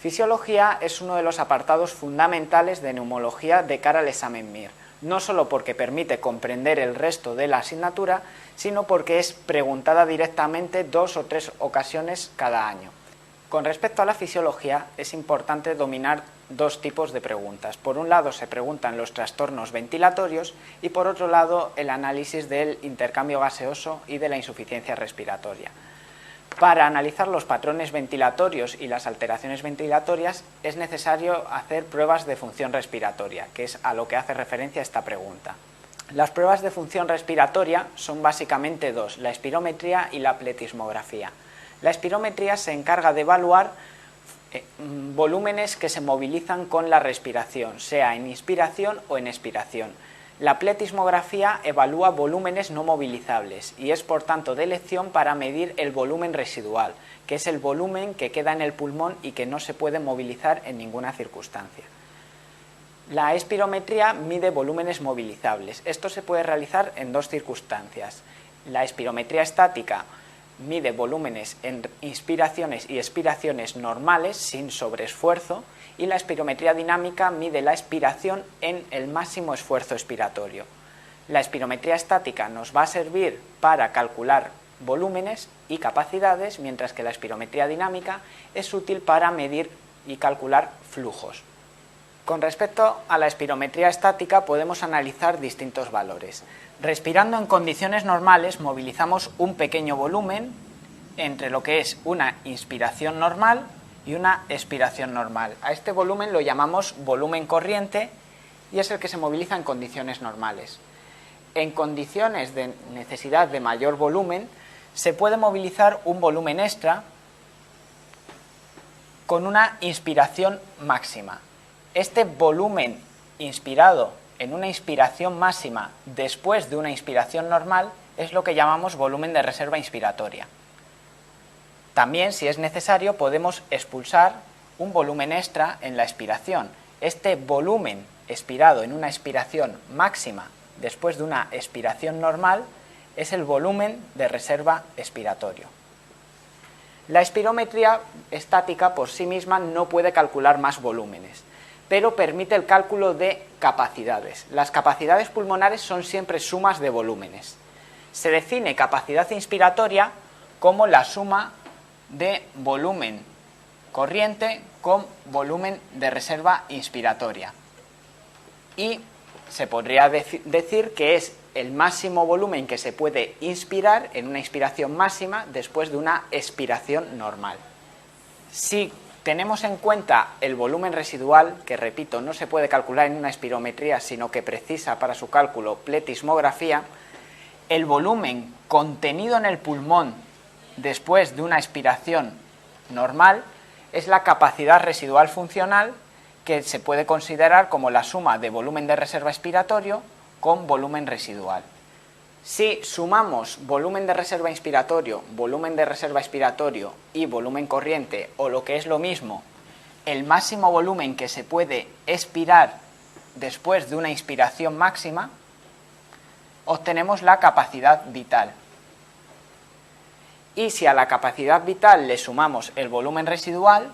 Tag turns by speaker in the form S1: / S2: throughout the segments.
S1: Fisiología es uno de los apartados fundamentales de neumología de cara al examen MIR, no solo porque permite comprender el resto de la asignatura, sino porque es preguntada directamente 2 o 3 ocasiones cada año. Con respecto a la fisiología, es importante dominar dos tipos de preguntas. Por un lado se preguntan los trastornos ventilatorios y por otro lado el análisis del intercambio gaseoso y de la insuficiencia respiratoria. Para analizar los patrones ventilatorios y las alteraciones ventilatorias es necesario hacer pruebas de función respiratoria, que es a lo que hace referencia esta pregunta. Las pruebas de función respiratoria son básicamente dos, la espirometría y la pletismografía. La espirometría se encarga de evaluar volúmenes que se movilizan con la respiración, sea en inspiración o en expiración. La pletismografía evalúa volúmenes no movilizables y es por tanto de elección para medir el volumen residual, que es el volumen que queda en el pulmón y que no se puede movilizar en ninguna circunstancia. La espirometría mide volúmenes movilizables. Esto se puede realizar en dos circunstancias. La espirometría estática mide volúmenes en inspiraciones y expiraciones normales, sin sobreesfuerzo, y la espirometría dinámica mide la expiración en el máximo esfuerzo expiratorio. La espirometría estática nos va a servir para calcular volúmenes y capacidades, mientras que la espirometría dinámica es útil para medir y calcular flujos. Con respecto a la espirometría estática podemos analizar distintos valores. Respirando en condiciones normales movilizamos un pequeño volumen entre lo que es una inspiración normal y una expiración normal. A este volumen lo llamamos volumen corriente y es el que se moviliza en condiciones normales. En condiciones de necesidad de mayor volumen se puede movilizar un volumen extra con una inspiración máxima. Este volumen inspirado en una inspiración máxima después de una inspiración normal es lo que llamamos volumen de reserva inspiratoria. También, si es necesario, podemos expulsar un volumen extra en la expiración. Este volumen expirado en una expiración máxima después de una expiración normal es el volumen de reserva expiratorio. La espirometría estática por sí misma no puede calcular más volúmenes, pero permite el cálculo de capacidades. Las capacidades pulmonares son siempre sumas de volúmenes. Se define capacidad inspiratoria como la suma de volumen corriente con volumen de reserva inspiratoria. Y se podría decir que es el máximo volumen que se puede inspirar en una inspiración máxima después de una expiración normal. Si tenemos en cuenta el volumen residual, que repito, no se puede calcular en una espirometría, sino que precisa para su cálculo pletismografía, el volumen contenido en el pulmón después de una expiración normal es la capacidad residual funcional, que se puede considerar como la suma de volumen de reserva expiratorio con volumen residual. Si sumamos volumen de reserva inspiratorio, volumen de reserva expiratorio y volumen corriente, o lo que es lo mismo, el máximo volumen que se puede expirar después de una inspiración máxima, obtenemos la capacidad vital. Y si a la capacidad vital le sumamos el volumen residual,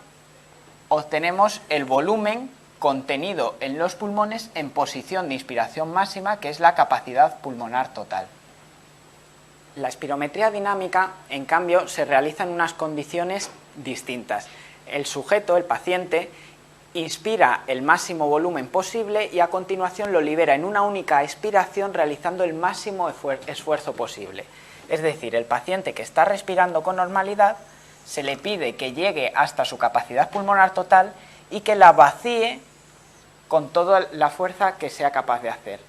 S1: obtenemos el volumen contenido en los pulmones en posición de inspiración máxima, que es la capacidad pulmonar total. La espirometría dinámica, en cambio, se realiza en unas condiciones distintas. El sujeto, el paciente, inspira el máximo volumen posible y a continuación lo libera en una única expiración realizando el máximo esfuerzo posible. Es decir, el paciente que está respirando con normalidad se le pide que llegue hasta su capacidad pulmonar total y que la vacíe con toda la fuerza que sea capaz de hacer.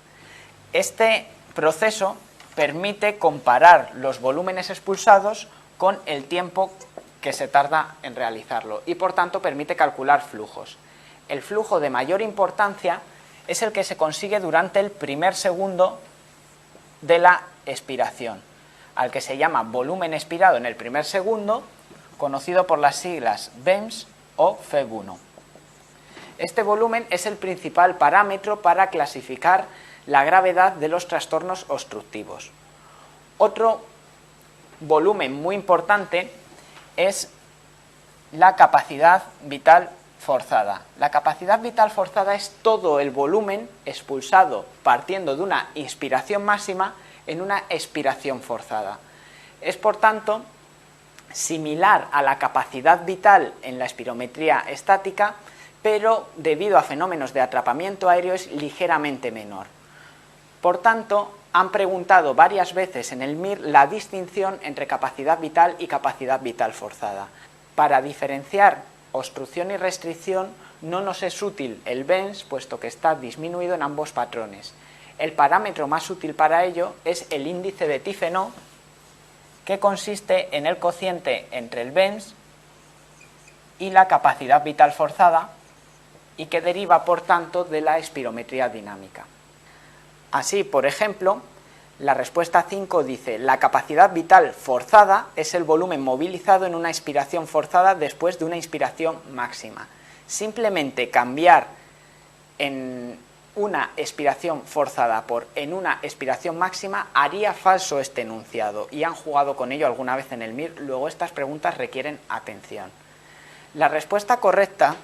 S1: Este proceso permite comparar los volúmenes expulsados con el tiempo que se tarda en realizarlo y por tanto permite calcular flujos. El flujo de mayor importancia es el que se consigue durante el primer segundo de la expiración, al que se llama volumen expirado en el primer segundo, conocido por las siglas BEMS o FEB1. Este volumen es el principal parámetro para clasificar la gravedad de los trastornos obstructivos. Otro volumen muy importante es la capacidad vital forzada. La capacidad vital forzada es todo el volumen expulsado partiendo de una inspiración máxima en una expiración forzada. Es, por tanto, similar a la capacidad vital en la espirometría estática, pero debido a fenómenos de atrapamiento aéreo es ligeramente menor. Por tanto, han preguntado varias veces en el MIR la distinción entre capacidad vital y capacidad vital forzada. Para diferenciar obstrucción y restricción no nos es útil el BENS, puesto que está disminuido en ambos patrones. El parámetro más útil para ello es el índice de Tiffenot, que consiste en el cociente entre el BENS y la capacidad vital forzada, y que deriva, por tanto, de la espirometría dinámica. Así, por ejemplo, la respuesta 5 dice: la capacidad vital forzada es el volumen movilizado en una expiración forzada después de una inspiración máxima. Simplemente cambiar en una expiración forzada por en una expiración máxima haría falso este enunciado, y han jugado con ello alguna vez en el MIR. Luego estas preguntas requieren atención. La respuesta correcta,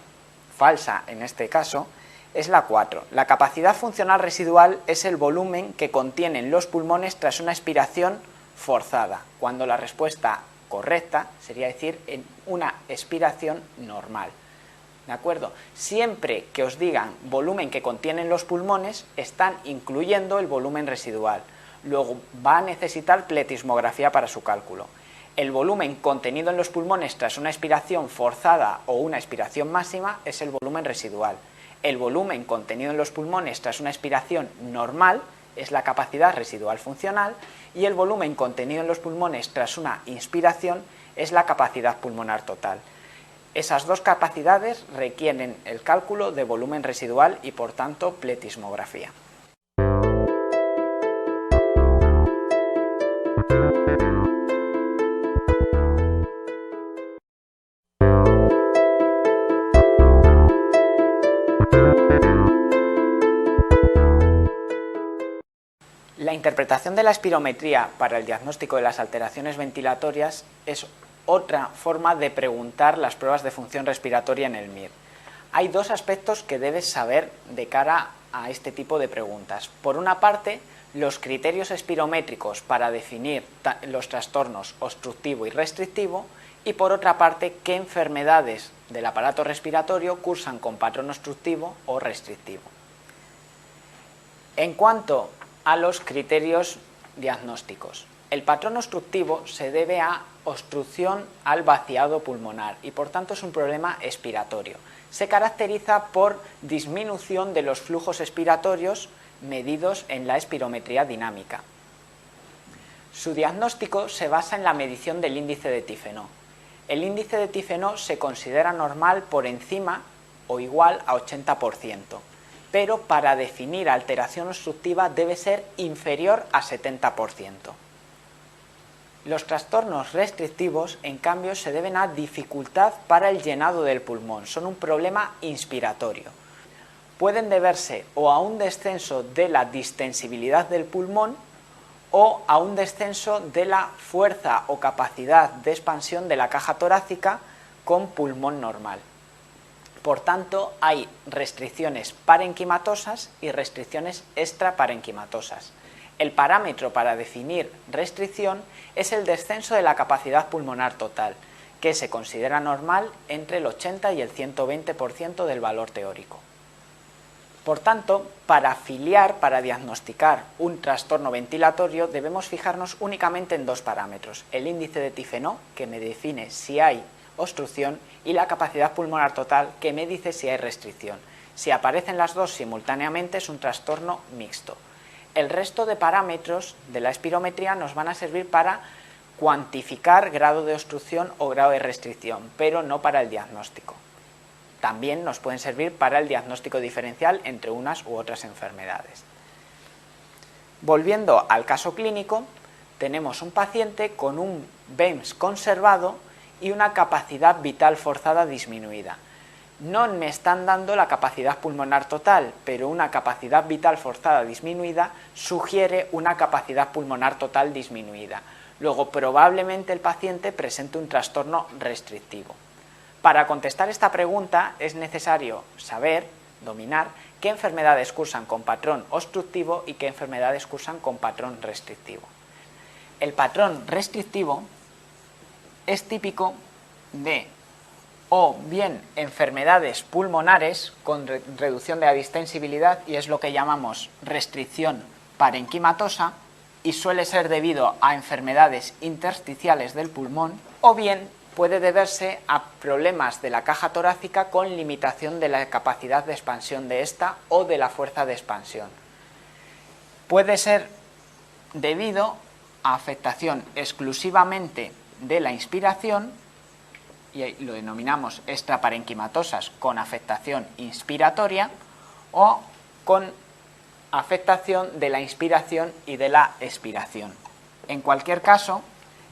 S1: falsa en este caso, es la 4. La capacidad funcional residual es el volumen que contienen los pulmones tras una expiración forzada, cuando la respuesta correcta sería decir en una expiración normal. ¿De acuerdo? Siempre que os digan volumen que contienen los pulmones, están incluyendo el volumen residual. Luego va a necesitar pletismografía para su cálculo. El volumen contenido en los pulmones tras una expiración forzada o una expiración máxima es el volumen residual. El volumen contenido en los pulmones tras una expiración normal es la capacidad residual funcional, y el volumen contenido en los pulmones tras una inspiración es la capacidad pulmonar total. Esas dos capacidades requieren el cálculo de volumen residual y, por tanto, pletismografía. La interpretación de la espirometría para el diagnóstico de las alteraciones ventilatorias es otra forma de preguntar las pruebas de función respiratoria en el MIR. Hay dos aspectos que debes saber de cara a este tipo de preguntas. Por una parte, los criterios espirométricos para definir los trastornos obstructivo y restrictivo, y por otra parte, qué enfermedades del aparato respiratorio cursan con patrón obstructivo o restrictivo. En cuanto a los criterios diagnósticos, el patrón obstructivo se debe a obstrucción al vaciado pulmonar y, por tanto, es un problema expiratorio. Se caracteriza por disminución de los flujos expiratorios medidos en la espirometría dinámica. Su diagnóstico se basa en la medición del índice de Tiffenot. El índice de Tiffenot se considera normal por encima o igual a 80%, pero para definir alteración obstructiva debe ser inferior a 70%. Los trastornos restrictivos, en cambio, se deben a dificultad para el llenado del pulmón. Son un problema inspiratorio. Pueden deberse o a un descenso de la distensibilidad del pulmón o a un descenso de la fuerza o capacidad de expansión de la caja torácica con pulmón normal. Por tanto, hay restricciones parenquimatosas y restricciones extraparenquimatosas. El parámetro para definir restricción es el descenso de la capacidad pulmonar total, que se considera normal entre el 80 y el 120% del valor teórico. Por tanto, para diagnosticar un trastorno ventilatorio debemos fijarnos únicamente en dos parámetros: el índice de Tiffenot, que me define si hay obstrucción, y la capacidad pulmonar total, que me dice si hay restricción. Si aparecen las dos simultáneamente es un trastorno mixto. El resto de parámetros de la espirometría nos van a servir para cuantificar grado de obstrucción o grado de restricción, pero no para el diagnóstico. También nos pueden servir para el diagnóstico diferencial entre unas u otras enfermedades. Volviendo al caso clínico, tenemos un paciente con un BEMS conservado y una capacidad vital forzada disminuida. No me están dando la capacidad pulmonar total, pero una capacidad vital forzada disminuida sugiere una capacidad pulmonar total disminuida. Luego, probablemente el paciente presente un trastorno restrictivo. Para contestar esta pregunta es necesario saber, dominar, qué enfermedades cursan con patrón obstructivo y qué enfermedades cursan con patrón restrictivo. El patrón restrictivo es típico de o bien enfermedades pulmonares con reducción de la distensibilidad, y es lo que llamamos restricción parenquimatosa, y suele ser debido a enfermedades intersticiales del pulmón, o bien puede deberse a problemas de la caja torácica con limitación de la capacidad de expansión de esta o de la fuerza de expansión. Puede ser debido a afectación exclusivamente de la inspiración, y lo denominamos extraparenquimatosas con afectación inspiratoria, o con afectación de la inspiración y de la expiración. En cualquier caso,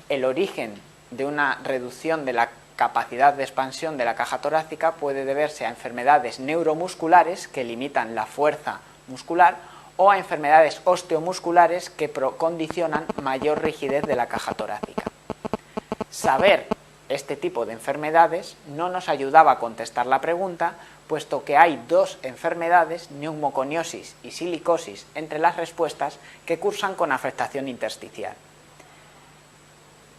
S1: el origen de una reducción de la capacidad de expansión de la caja torácica puede deberse a enfermedades neuromusculares que limitan la fuerza muscular o a enfermedades osteomusculares que condicionan mayor rigidez de la caja torácica. Saber este tipo de enfermedades no nos ayudaba a contestar la pregunta, puesto que hay dos enfermedades, neumoconiosis y silicosis, entre las respuestas que cursan con afectación intersticial.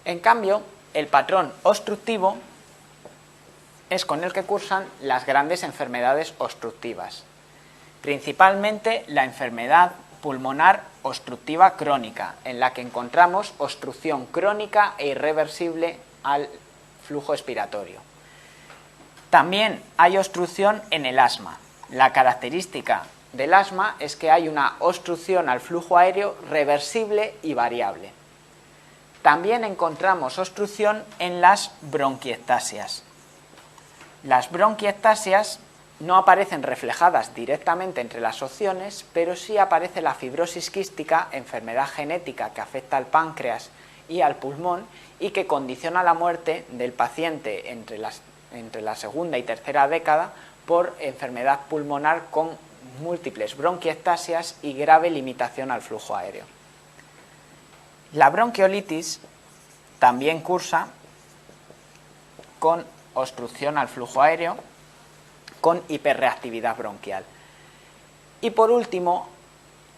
S1: En cambio, el patrón obstructivo es con el que cursan las grandes enfermedades obstructivas, principalmente la enfermedad pulmonar obstructiva crónica, en la que encontramos obstrucción crónica e irreversible al flujo expiratorio. También hay obstrucción en el asma. La característica del asma es que hay una obstrucción al flujo aéreo reversible y variable. También encontramos obstrucción en las bronquiectasias. Las bronquiectasias no aparecen reflejadas directamente entre las opciones, pero sí aparece la fibrosis quística, enfermedad genética que afecta al páncreas y al pulmón y que condiciona la muerte del paciente entre la segunda y tercera década por enfermedad pulmonar con múltiples bronquiectasias y grave limitación al flujo aéreo. La bronquiolitis también cursa con obstrucción al flujo aéreo, con hiperreactividad bronquial. Y por último,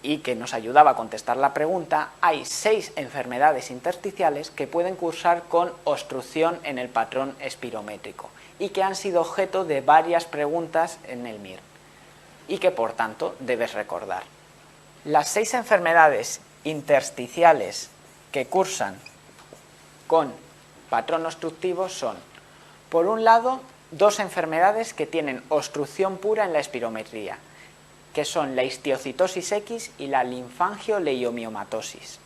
S1: y que nos ayudaba a contestar la pregunta, hay 6 enfermedades intersticiales que pueden cursar con obstrucción en el patrón espirométrico y que han sido objeto de varias preguntas en el MIR y que por tanto debes recordar. Las 6 enfermedades intersticiales que cursan con patrón obstructivo son, por un lado, 2 enfermedades que tienen obstrucción pura en la espirometría, que son la histiocitosis X y la linfangioleiomyomatosis.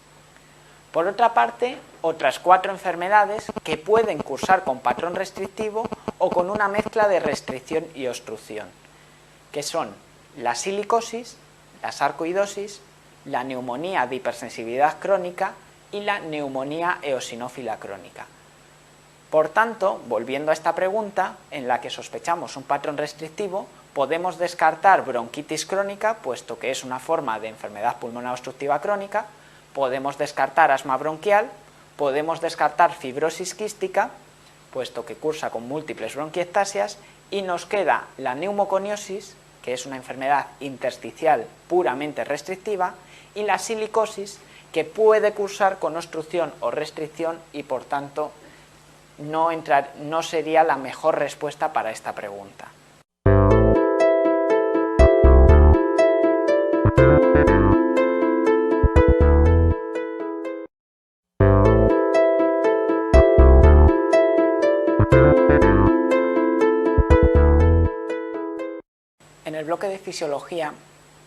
S1: Por otra parte, otras 4 enfermedades que pueden cursar con patrón restrictivo o con una mezcla de restricción y obstrucción, que son la silicosis, la sarcoidosis, la neumonía de hipersensibilidad crónica y la neumonía eosinófila crónica. Por tanto, volviendo a esta pregunta, en la que sospechamos un patrón restrictivo, podemos descartar bronquitis crónica, puesto que es una forma de enfermedad pulmonar obstructiva crónica, podemos descartar asma bronquial, podemos descartar fibrosis quística, puesto que cursa con múltiples bronquiectasias, y nos queda la neumoconiosis, que es una enfermedad intersticial puramente restrictiva, y la silicosis, que puede cursar con obstrucción o restricción y por tanto no sería la mejor respuesta para esta pregunta. En el bloque de fisiología,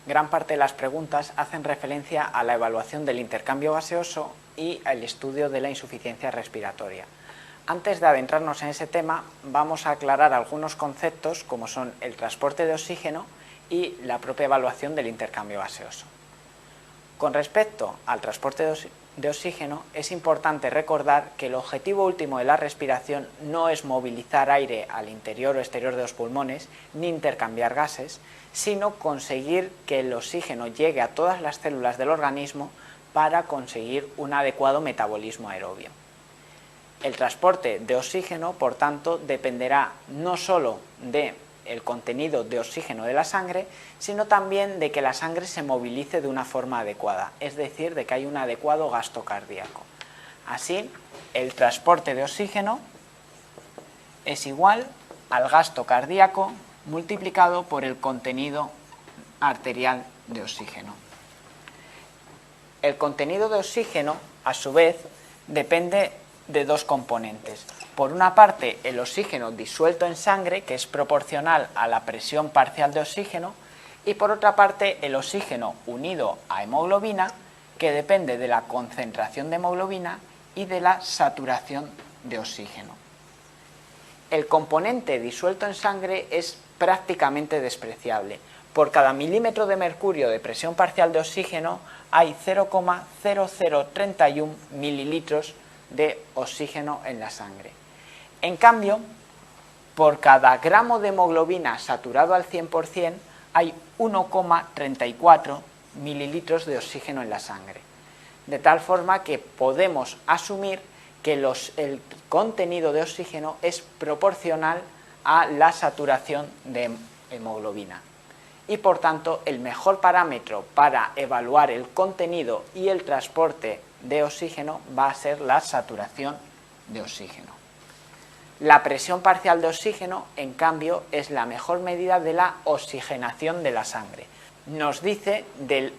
S1: gran parte de las preguntas hacen referencia a la evaluación del intercambio gaseoso y al estudio de la insuficiencia respiratoria. Antes de adentrarnos en ese tema, vamos a aclarar algunos conceptos como son el transporte de oxígeno y la propia evaluación del intercambio gaseoso. Con respecto al transporte de oxígeno, es importante recordar que el objetivo último de la respiración no es movilizar aire al interior o exterior de los pulmones ni intercambiar gases, sino conseguir que el oxígeno llegue a todas las células del organismo para conseguir un adecuado metabolismo aerobio. El transporte de oxígeno, por tanto, dependerá no solo del contenido de oxígeno de la sangre, sino también de que la sangre se movilice de una forma adecuada, es decir, de que hay un adecuado gasto cardíaco. Así, el transporte de oxígeno es igual al gasto cardíaco multiplicado por el contenido arterial de oxígeno. El contenido de oxígeno, a su vez, depende de dos componentes. Por una parte, el oxígeno disuelto en sangre, que es proporcional a la presión parcial de oxígeno, y por otra parte, el oxígeno unido a hemoglobina, que depende de la concentración de hemoglobina y de la saturación de oxígeno. El componente disuelto en sangre es prácticamente despreciable. Por cada milímetro de mercurio de presión parcial de oxígeno hay 0,0031 mililitros de oxígeno en la sangre. En cambio, por cada gramo de hemoglobina saturado al 100% hay 1,34 mililitros de oxígeno en la sangre. De tal forma que podemos asumir que el contenido de oxígeno es proporcional a la saturación de hemoglobina. Y por tanto, el mejor parámetro para evaluar el contenido y el transporte de oxígeno va a ser la saturación de oxígeno. La presión parcial de oxígeno, en cambio, es la mejor medida de la oxigenación de la sangre. Nos dice del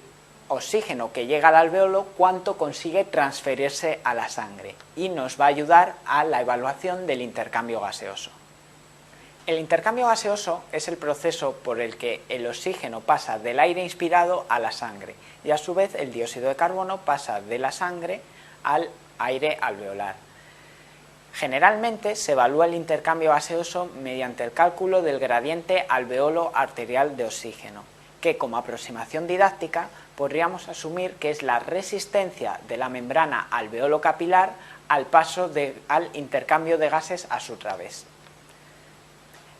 S1: oxígeno que llega al alveolo cuánto consigue transferirse a la sangre y nos va a ayudar a la evaluación del intercambio gaseoso. El intercambio gaseoso es el proceso por el que el oxígeno pasa del aire inspirado a la sangre y a su vez el dióxido de carbono pasa de la sangre al aire alveolar. Generalmente se evalúa el intercambio gaseoso mediante el cálculo del gradiente alveolo arterial de oxígeno, que como aproximación didáctica podríamos asumir que es la resistencia de la membrana alveolo capilar al paso al intercambio de gases a su través.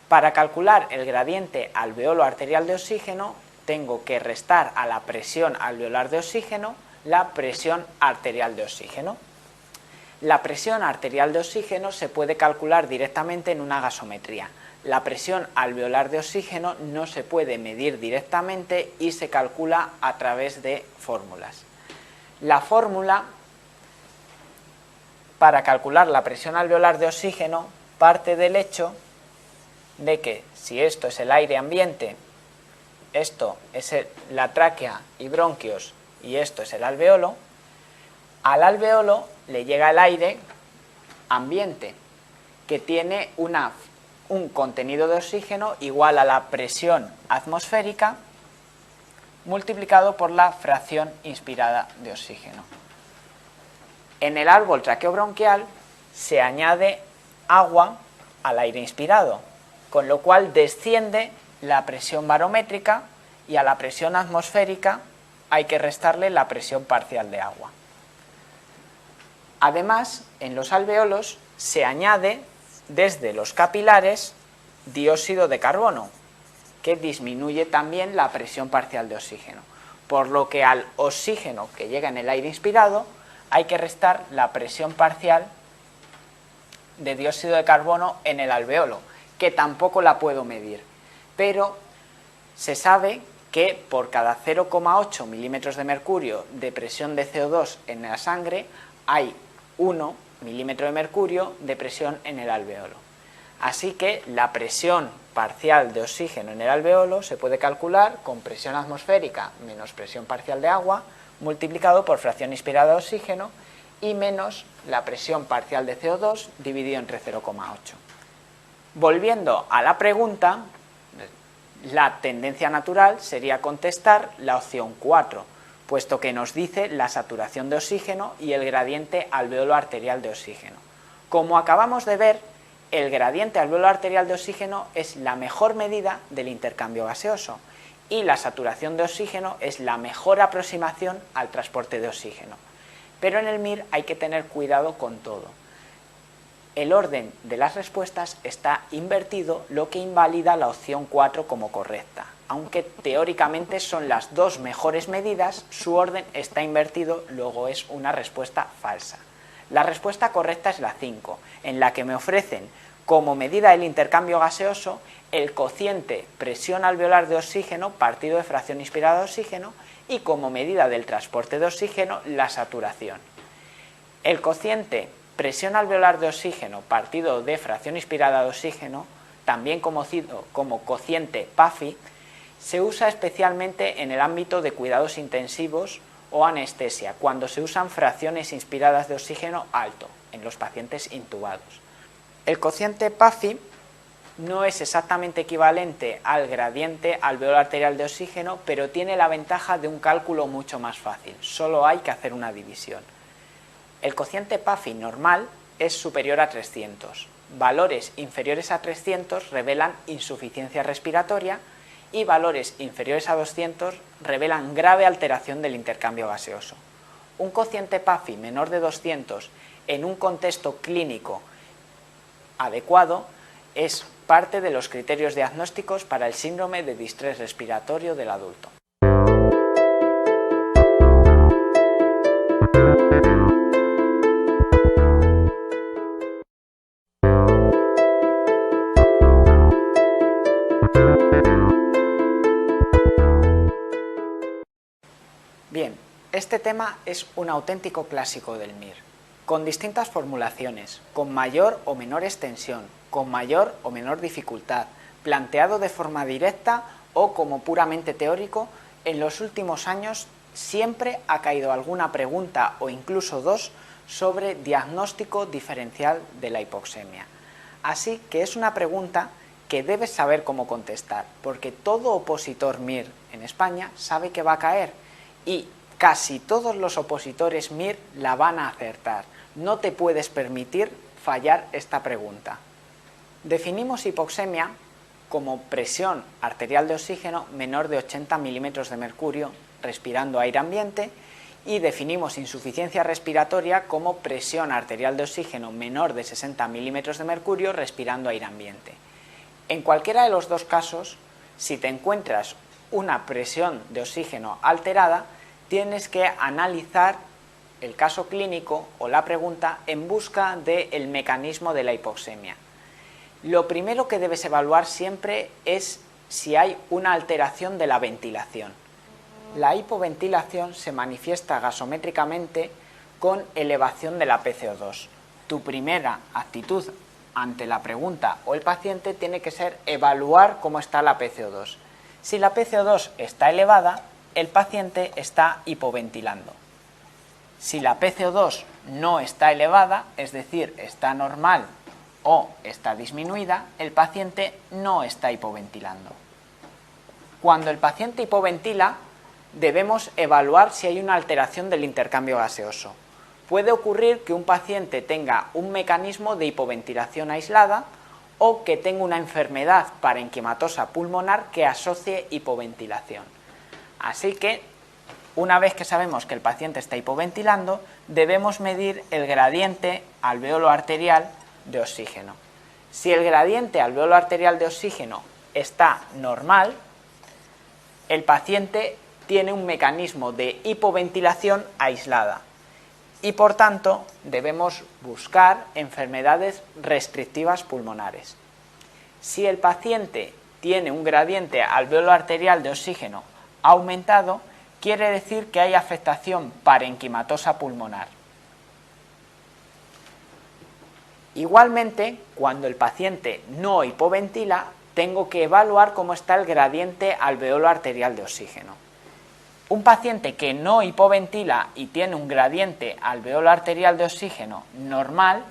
S1: Para calcular el gradiente alveolo arterial de oxígeno, tengo que restar a la presión alveolar de oxígeno la presión arterial de oxígeno. La presión arterial de oxígeno se puede calcular directamente en una gasometría. La presión alveolar de oxígeno no se puede medir directamente y se calcula a través de fórmulas. La fórmula para calcular la presión alveolar de oxígeno parte del hecho de que si esto es el aire ambiente, esto es la tráquea y bronquios y esto es el alveolo, al alveolo le llega el aire ambiente que tiene un contenido de oxígeno igual a la presión atmosférica multiplicado por la fracción inspirada de oxígeno. En el árbol traqueobronquial se añade agua al aire inspirado, con lo cual desciende la presión barométrica y a la presión atmosférica hay que restarle la presión parcial de agua. Además, en los alveolos se añade desde los capilares dióxido de carbono, que disminuye también la presión parcial de oxígeno, por lo que al oxígeno que llega en el aire inspirado hay que restar la presión parcial de dióxido de carbono en el alveolo, que tampoco la puedo medir, pero se sabe que por cada 0,8 milímetros de mercurio de presión de CO2 en la sangre hay 1 milímetro de mercurio de presión en el alveolo. Así que la presión parcial de oxígeno en el alveolo se puede calcular con presión atmosférica menos presión parcial de agua multiplicado por fracción inspirada de oxígeno y menos la presión parcial de CO2 dividido entre 0,8. Volviendo a la pregunta, la tendencia natural sería contestar la opción 4, puesto que nos dice la saturación de oxígeno y el gradiente alveolo arterial de oxígeno. Como acabamos de ver, el gradiente alveolo arterial de oxígeno es la mejor medida del intercambio gaseoso y la saturación de oxígeno es la mejor aproximación al transporte de oxígeno. Pero en el MIR hay que tener cuidado con todo. El orden de las respuestas está invertido, lo que invalida la opción 4 como correcta. Aunque teóricamente son las dos mejores medidas, su orden está invertido, luego es una respuesta falsa. La respuesta correcta es la 5, en la que me ofrecen como medida del intercambio gaseoso el cociente presión alveolar de oxígeno partido de fracción inspirada de oxígeno y como medida del transporte de oxígeno la saturación. El cociente presión alveolar de oxígeno partido de fracción inspirada de oxígeno, también conocido como cociente PAFI, se usa especialmente en el ámbito de cuidados intensivos o anestesia, cuando se usan fracciones inspiradas de oxígeno alto en los pacientes intubados. El cociente PAFI no es exactamente equivalente al gradiente alveolar arterial de oxígeno, pero tiene la ventaja de un cálculo mucho más fácil, solo hay que hacer una división. El cociente PAFI normal es superior a 300. Valores inferiores a 300 revelan insuficiencia respiratoria y valores inferiores a 200 revelan grave alteración del intercambio gaseoso. Un cociente PAFI menor de 200 en un contexto clínico adecuado es parte de los criterios diagnósticos para el síndrome de distrés respiratorio del adulto. Bien, este tema es un auténtico clásico del MIR, con distintas formulaciones, con mayor o menor extensión, con mayor o menor dificultad, planteado de forma directa o como puramente teórico. En los últimos años siempre ha caído alguna pregunta o incluso dos sobre diagnóstico diferencial de la hipoxemia. Así que es una pregunta que debes saber cómo contestar, porque todo opositor MIR en España sabe que va a caer y casi todos los opositores MIR la van a acertar. No te puedes permitir fallar esta pregunta. Definimos hipoxemia como presión arterial de oxígeno menor de 80 milímetros de mercurio respirando aire ambiente y definimos insuficiencia respiratoria como presión arterial de oxígeno menor de 60 milímetros de mercurio respirando aire ambiente. En cualquiera de los dos casos, si te encuentras una presión de oxígeno alterada, tienes que analizar el caso clínico o la pregunta en busca del mecanismo de la hipoxemia. Lo primero que debes evaluar siempre es si hay una alteración de la ventilación. La hipoventilación se manifiesta gasométricamente con elevación de la PCO2. Tu primera actitud ante la pregunta o el paciente tiene que ser evaluar cómo está la PCO2. Si la PCO2 está elevada, el paciente está hipoventilando. Si la PCO2 no está elevada, es decir, está normal o está disminuida, el paciente no está hipoventilando. Cuando el paciente hipoventila, debemos evaluar si hay una alteración del intercambio gaseoso. Puede ocurrir que un paciente tenga un mecanismo de hipoventilación aislada o que tenga una enfermedad parenquimatosa pulmonar que asocie hipoventilación. Así que, una vez que sabemos que el paciente está hipoventilando, debemos medir el gradiente alveolo arterial de oxígeno. Si el gradiente alveolo arterial de oxígeno está normal, el paciente tiene un mecanismo de hipoventilación aislada y por tanto debemos buscar enfermedades restrictivas pulmonares. Si el paciente tiene un gradiente alveolo arterial de oxígeno aumentado, quiere decir que hay afectación parenquimatosa pulmonar. Igualmente, cuando el paciente no hipoventila, tengo que evaluar cómo está el gradiente alveolo arterial de oxígeno. Un paciente que no hipoventila y tiene un gradiente alveolo arterial de oxígeno normal,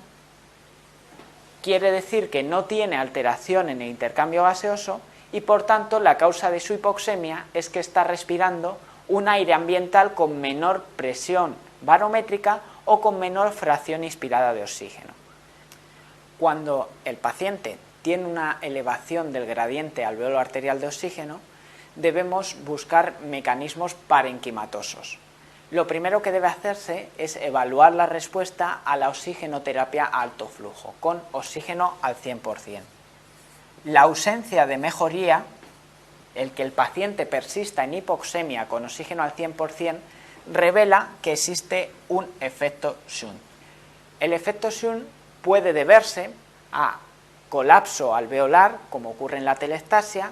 S1: quiere decir que no tiene alteración en el intercambio gaseoso y por tanto la causa de su hipoxemia es que está respirando un aire ambiental con menor presión barométrica o con menor fracción inspirada de oxígeno. Cuando el paciente tiene una elevación del gradiente alveolo arterial de oxígeno, debemos buscar mecanismos parenquimatosos. Lo primero que debe hacerse es evaluar la respuesta a la oxigenoterapia a alto flujo, con oxígeno al 100%. La ausencia de mejoría, el que el paciente persista en hipoxemia con oxígeno al 100%, revela que existe un efecto shunt. El efecto Sun puede deberse a colapso alveolar, como ocurre en la telestasia,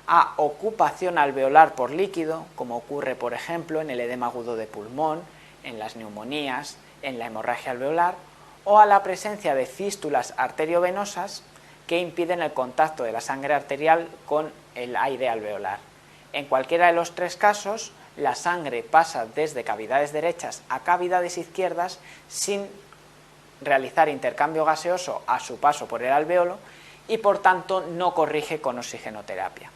S1: a ocupación alveolar por líquido, como ocurre, por ejemplo, en el edema agudo de pulmón, en las neumonías, en la hemorragia alveolar, o a la presencia de fístulas arteriovenosas que impiden el contacto de la sangre arterial con el aire alveolar. En cualquiera de los tres casos, la sangre pasa desde cavidades derechas a cavidades izquierdas sin realizar intercambio gaseoso a su paso por el alveolo y por tanto no corrige con oxigenoterapia.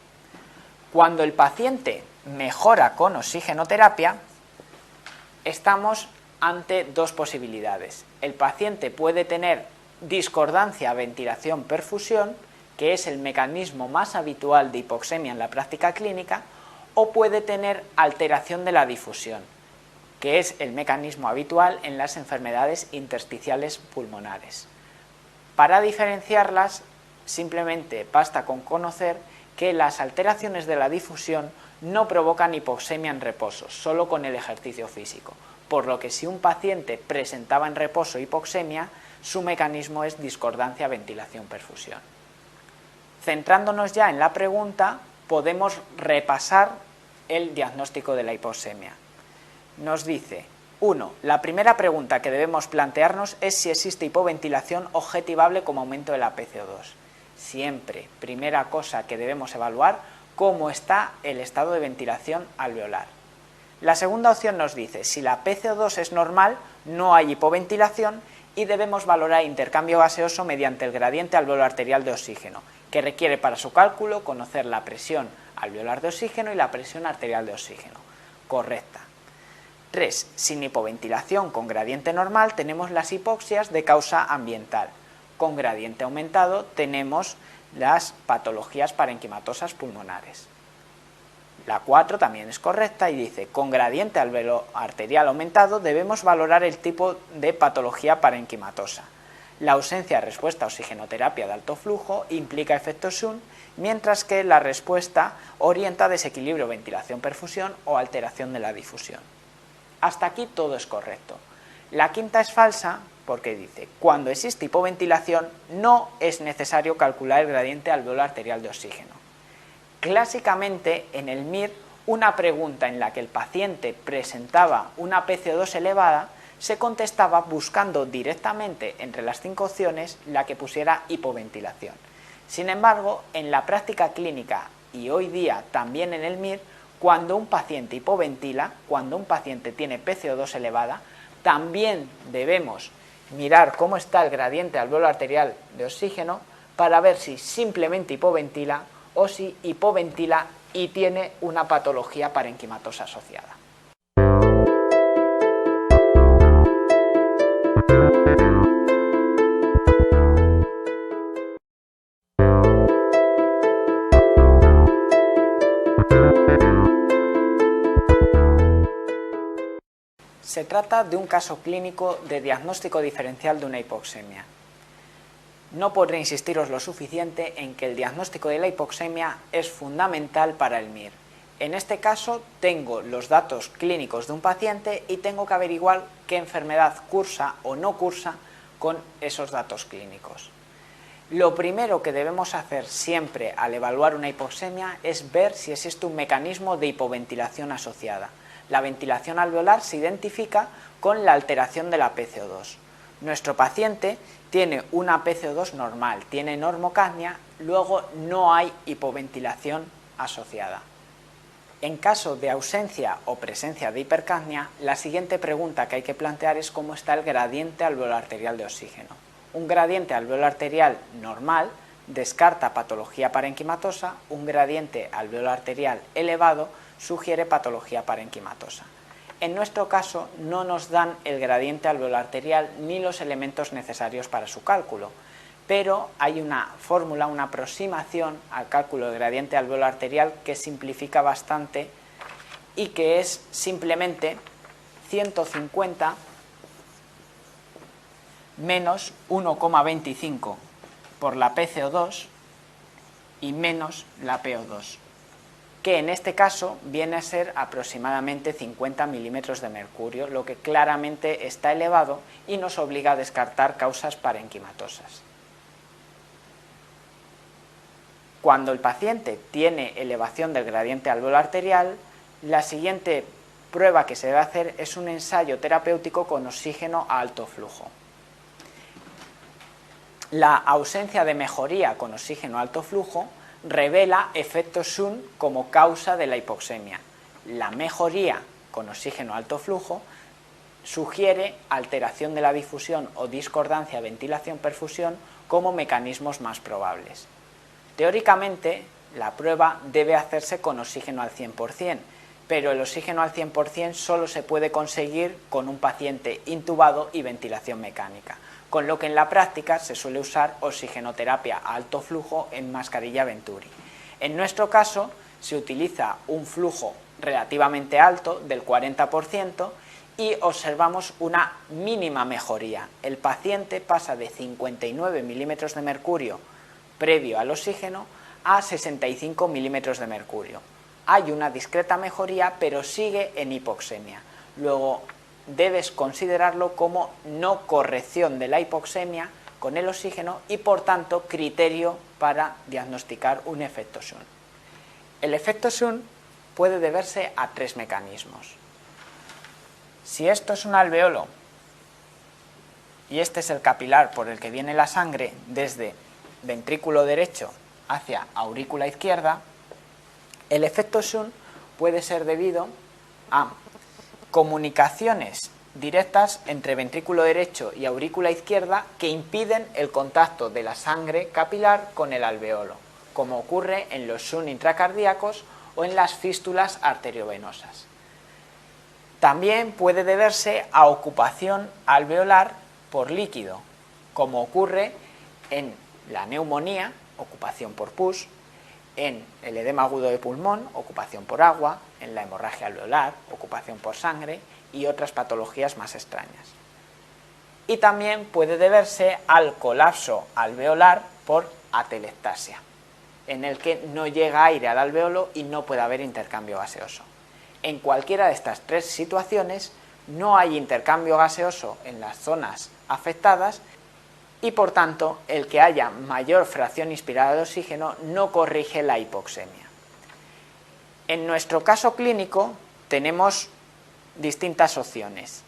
S1: Cuando el paciente mejora con oxigenoterapia, estamos ante dos posibilidades. El paciente puede tener discordancia ventilación-perfusión, que es el mecanismo más habitual de hipoxemia en la práctica clínica, o puede tener alteración de la difusión, que es el mecanismo habitual en las enfermedades intersticiales pulmonares. Para diferenciarlas, simplemente basta con conocer que las alteraciones de la difusión no provocan hipoxemia en reposo, solo con el ejercicio físico, por lo que si un paciente presentaba en reposo hipoxemia, su mecanismo es discordancia ventilación-perfusión. Centrándonos ya en la pregunta, podemos repasar el diagnóstico de la hipoxemia. Nos dice, 1. La primera pregunta que debemos plantearnos es si existe hipoventilación objetivable como aumento de la PCO2. Siempre, primera cosa que debemos evaluar, cómo está el estado de ventilación alveolar. La segunda opción nos dice, si la PCO2 es normal, no hay hipoventilación y debemos valorar intercambio gaseoso mediante el gradiente alveolo arterial de oxígeno, que requiere para su cálculo conocer la presión alveolar de oxígeno y la presión arterial de oxígeno. Correcta. 3. Sin hipoventilación con gradiente normal tenemos las hipoxias de causa ambiental. Con gradiente aumentado tenemos las patologías parenquimatosas pulmonares. La 4 también es correcta y dice, con gradiente alveolo arterial aumentado debemos valorar el tipo de patología parenquimatosa. La ausencia de respuesta a oxigenoterapia de alto flujo implica efecto Sun, mientras que la respuesta orienta a desequilibrio ventilación-perfusión o alteración de la difusión. Hasta aquí todo es correcto. La quinta es falsa porque dice, cuando existe hipoventilación no es necesario calcular el gradiente alveolo arterial de oxígeno. Clásicamente en el MIR, una pregunta en la que el paciente presentaba una PCO2 elevada se contestaba buscando directamente entre las 5 opciones la que pusiera hipoventilación. Sin embargo, en la práctica clínica y hoy día también en el MIR, cuando un paciente hipoventila, cuando un paciente tiene PCO2 elevada, también debemos mirar cómo está el gradiente alveolo arterial de oxígeno para ver si simplemente hipoventila o si hipoventila y tiene una patología parenquimatosa asociada. Se trata de un caso clínico de diagnóstico diferencial de una hipoxemia. No podré insistiros lo suficiente en que el diagnóstico de la hipoxemia es fundamental para el MIR. En este caso tengo los datos clínicos de un paciente y tengo que averiguar qué enfermedad cursa o no cursa con esos datos clínicos. Lo primero que debemos hacer siempre al evaluar una hipoxemia es ver si existe un mecanismo de hipoventilación asociada. La ventilación alveolar se identifica con la alteración de la PCO2. Nuestro paciente tiene una PCO2 normal, tiene normocapnia, luego no hay hipoventilación asociada. En caso de ausencia o presencia de hipercapnia, la siguiente pregunta que hay que plantear es cómo está el gradiente alveolo arterial de oxígeno. Un gradiente alveolo arterial normal descarta patología parenquimatosa, un gradiente alveolo arterial elevado sugiere patología parenquimatosa. En nuestro caso no nos dan el gradiente alveolo arterial ni los elementos necesarios para su cálculo, pero hay una fórmula, una aproximación al cálculo del gradiente alveolo arterial que simplifica bastante y que es simplemente 150 menos 1,25 por la PCO2 y menos la PO2. que en este caso viene a ser aproximadamente 50 milímetros de mercurio, lo que claramente está elevado y nos obliga a descartar causas parenquimatosas. Cuando el paciente tiene elevación del gradiente alveolar arterial, la siguiente prueba que se debe hacer es un ensayo terapéutico con oxígeno a alto flujo. La ausencia de mejoría con oxígeno a alto flujo revela efecto Sun como causa de la hipoxemia. La mejoría con oxígeno a alto flujo sugiere alteración de la difusión o discordancia ventilación-perfusión como mecanismos más probables. Teóricamente, la prueba debe hacerse con oxígeno al 100%, pero el oxígeno al 100% solo se puede conseguir con un paciente intubado y ventilación mecánica, con lo que en la práctica se suele usar oxigenoterapia a alto flujo en mascarilla Venturi. En nuestro caso, se utiliza un flujo relativamente alto, del 40%, y observamos una mínima mejoría. El paciente pasa de 59 milímetros de mercurio previo al oxígeno a 65 milímetros de mercurio. Hay una discreta mejoría, pero sigue en hipoxemia. Luego debes considerarlo como no corrección de la hipoxemia con el oxígeno y por tanto criterio para diagnosticar un efecto Sun. El efecto Sun puede deberse a tres mecanismos. Si esto es un alveolo y este es el capilar por el que viene la sangre desde ventrículo derecho hacia aurícula izquierda, el efecto Sun puede ser debido a comunicaciones directas entre ventrículo derecho y aurícula izquierda que impiden el contacto de la sangre capilar con el alveolo, como ocurre en los Sun intracardíacos o en las fístulas arteriovenosas. También puede deberse a ocupación alveolar por líquido, como ocurre en la neumonía, ocupación por pus, en el edema agudo de pulmón, ocupación por agua, en la hemorragia alveolar, ocupación por sangre y otras patologías más extrañas. Y también puede deberse al colapso alveolar por atelectasia, en el que no llega aire al alveolo y no puede haber intercambio gaseoso. En cualquiera de estas tres situaciones no hay intercambio gaseoso en las zonas afectadas y por tanto el que haya mayor fracción inspirada de oxígeno no corrige la hipoxemia. En nuestro caso clínico tenemos distintas opciones.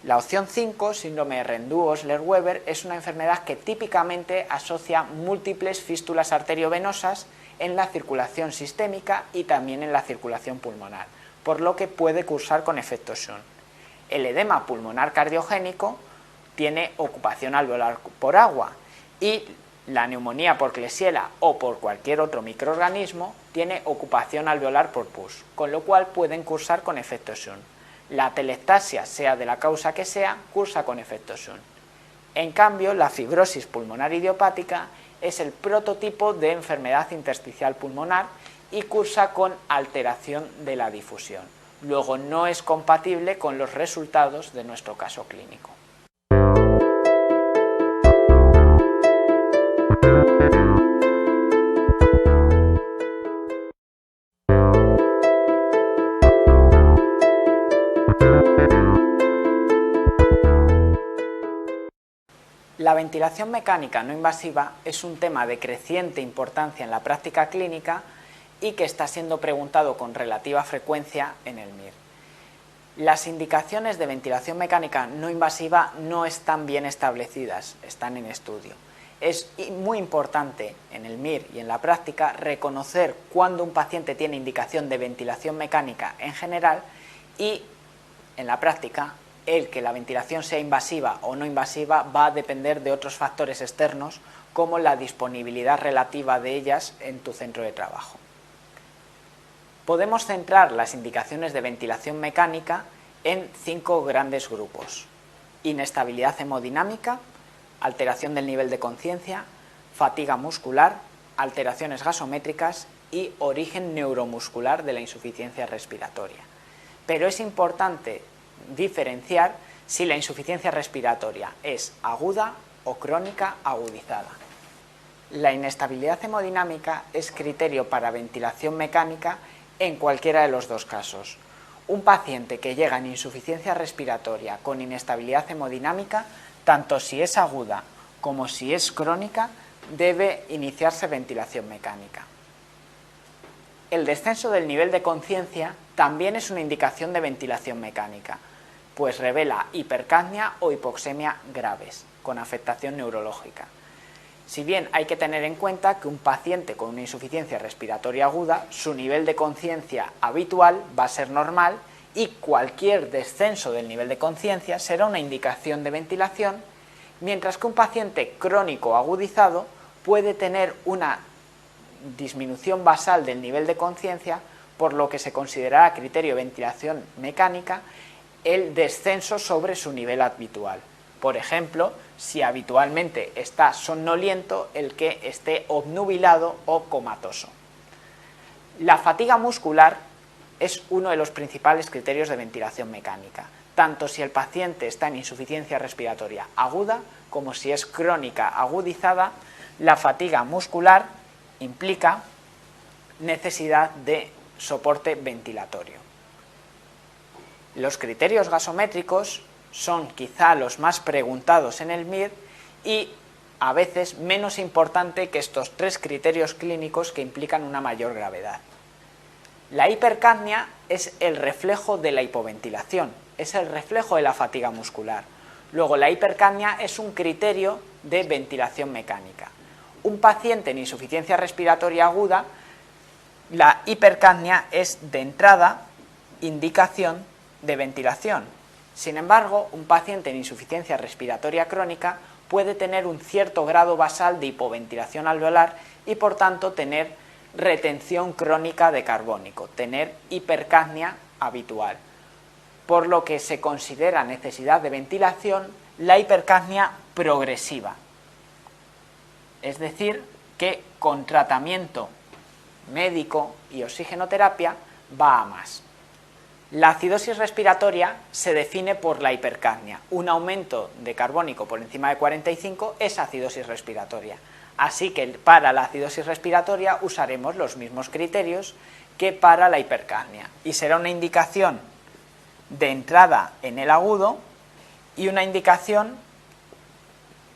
S1: La opción 5, síndrome de Rendu-Osler-Weber, es una enfermedad que típicamente asocia múltiples fístulas arteriovenosas en la circulación sistémica y también en la circulación pulmonar, por lo que puede cursar con efecto Sun. El edema pulmonar cardiogénico tiene ocupación alveolar por agua y la neumonía por Klebsiella o por cualquier otro microorganismo tiene ocupación alveolar por pus, con lo cual pueden cursar con efecto Sun. La atelectasia, sea de la causa que sea, cursa con efecto Sun. En cambio, la fibrosis pulmonar idiopática es el prototipo de enfermedad intersticial pulmonar y cursa con alteración de la difusión. Luego no es compatible con los resultados de nuestro caso clínico. La ventilación mecánica no invasiva es un tema de creciente importancia en la práctica clínica y que está siendo preguntado con relativa frecuencia en el MIR. Las indicaciones de ventilación mecánica no invasiva no están bien establecidas, están en estudio. Es muy importante en el MIR y en la práctica reconocer cuándo un paciente tiene indicación de ventilación mecánica en general y en la práctica el que la ventilación sea invasiva o no invasiva va a depender de otros factores externos como la disponibilidad relativa de ellas en tu centro de trabajo. Podemos centrar las indicaciones de ventilación mecánica en 5 grandes grupos: inestabilidad hemodinámica, alteración del nivel de conciencia, fatiga muscular, alteraciones gasométricas y origen neuromuscular de la insuficiencia respiratoria. Pero es importante diferenciar si la insuficiencia respiratoria es aguda o crónica agudizada. La inestabilidad hemodinámica es criterio para ventilación mecánica en cualquiera de los dos casos. Un paciente que llega en insuficiencia respiratoria con inestabilidad hemodinámica, tanto si es aguda como si es crónica, debe iniciarse ventilación mecánica. El descenso del nivel de conciencia también es una indicación de ventilación mecánica, pues revela hipercapnia o hipoxemia graves, con afectación neurológica. Si bien hay que tener en cuenta que un paciente con una insuficiencia respiratoria aguda, su nivel de conciencia habitual va a ser normal y cualquier descenso del nivel de conciencia será una indicación de ventilación, mientras que un paciente crónico agudizado puede tener una disminución basal del nivel de conciencia, por lo que se considerará criterio de ventilación mecánica el descenso sobre su nivel habitual. Por ejemplo, si habitualmente está somnoliento, el que esté obnubilado o comatoso. La fatiga muscular es uno de los principales criterios de ventilación mecánica, tanto si el paciente está en insuficiencia respiratoria aguda como si es crónica agudizada. La fatiga muscular implica necesidad de soporte ventilatorio. Los criterios gasométricos son quizá los más preguntados en el MIR y a veces menos importante que estos tres criterios clínicos que implican una mayor gravedad. La hipercapnia es el reflejo de la hipoventilación, es el reflejo de la fatiga muscular. Luego, la hipercapnia es un criterio de ventilación mecánica. Un paciente en insuficiencia respiratoria aguda, la hipercapnia es de entrada indicación de ventilación. Sin embargo, un paciente en insuficiencia respiratoria crónica puede tener un cierto grado basal de hipoventilación alveolar y por tanto tener retención crónica de carbónico, tener hipercapnia habitual, por lo que se considera necesidad de ventilación la hipercapnia progresiva, es decir, que con tratamiento médico y oxigenoterapia va a más. La acidosis respiratoria se define por la hipercapnia. Un aumento de carbónico por encima de 45 es acidosis respiratoria. Así que para la acidosis respiratoria usaremos los mismos criterios que para la hipercapnia. Y será una indicación de entrada en el agudo y una indicación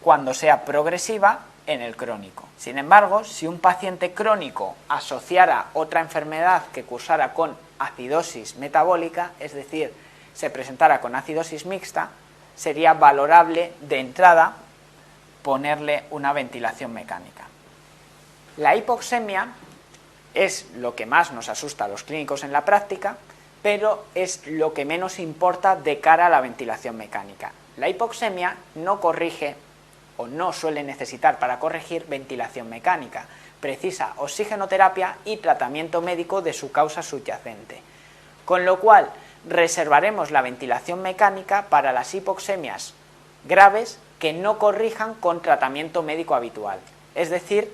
S1: cuando sea progresiva en el crónico. Sin embargo, si un paciente crónico asociara otra enfermedad que cursara con acidosis metabólica, es decir, se presentara con acidosis mixta, sería valorable de entrada ponerle una ventilación mecánica. La hipoxemia es lo que más nos asusta a los clínicos en la práctica, pero es lo que menos importa de cara a la ventilación mecánica. La hipoxemia no corrige o no suele necesitar para corregir ventilación mecánica, precisa oxigenoterapia y tratamiento médico de su causa subyacente, con lo cual reservaremos la ventilación mecánica para las hipoxemias graves que no corrijan con tratamiento médico habitual, es decir,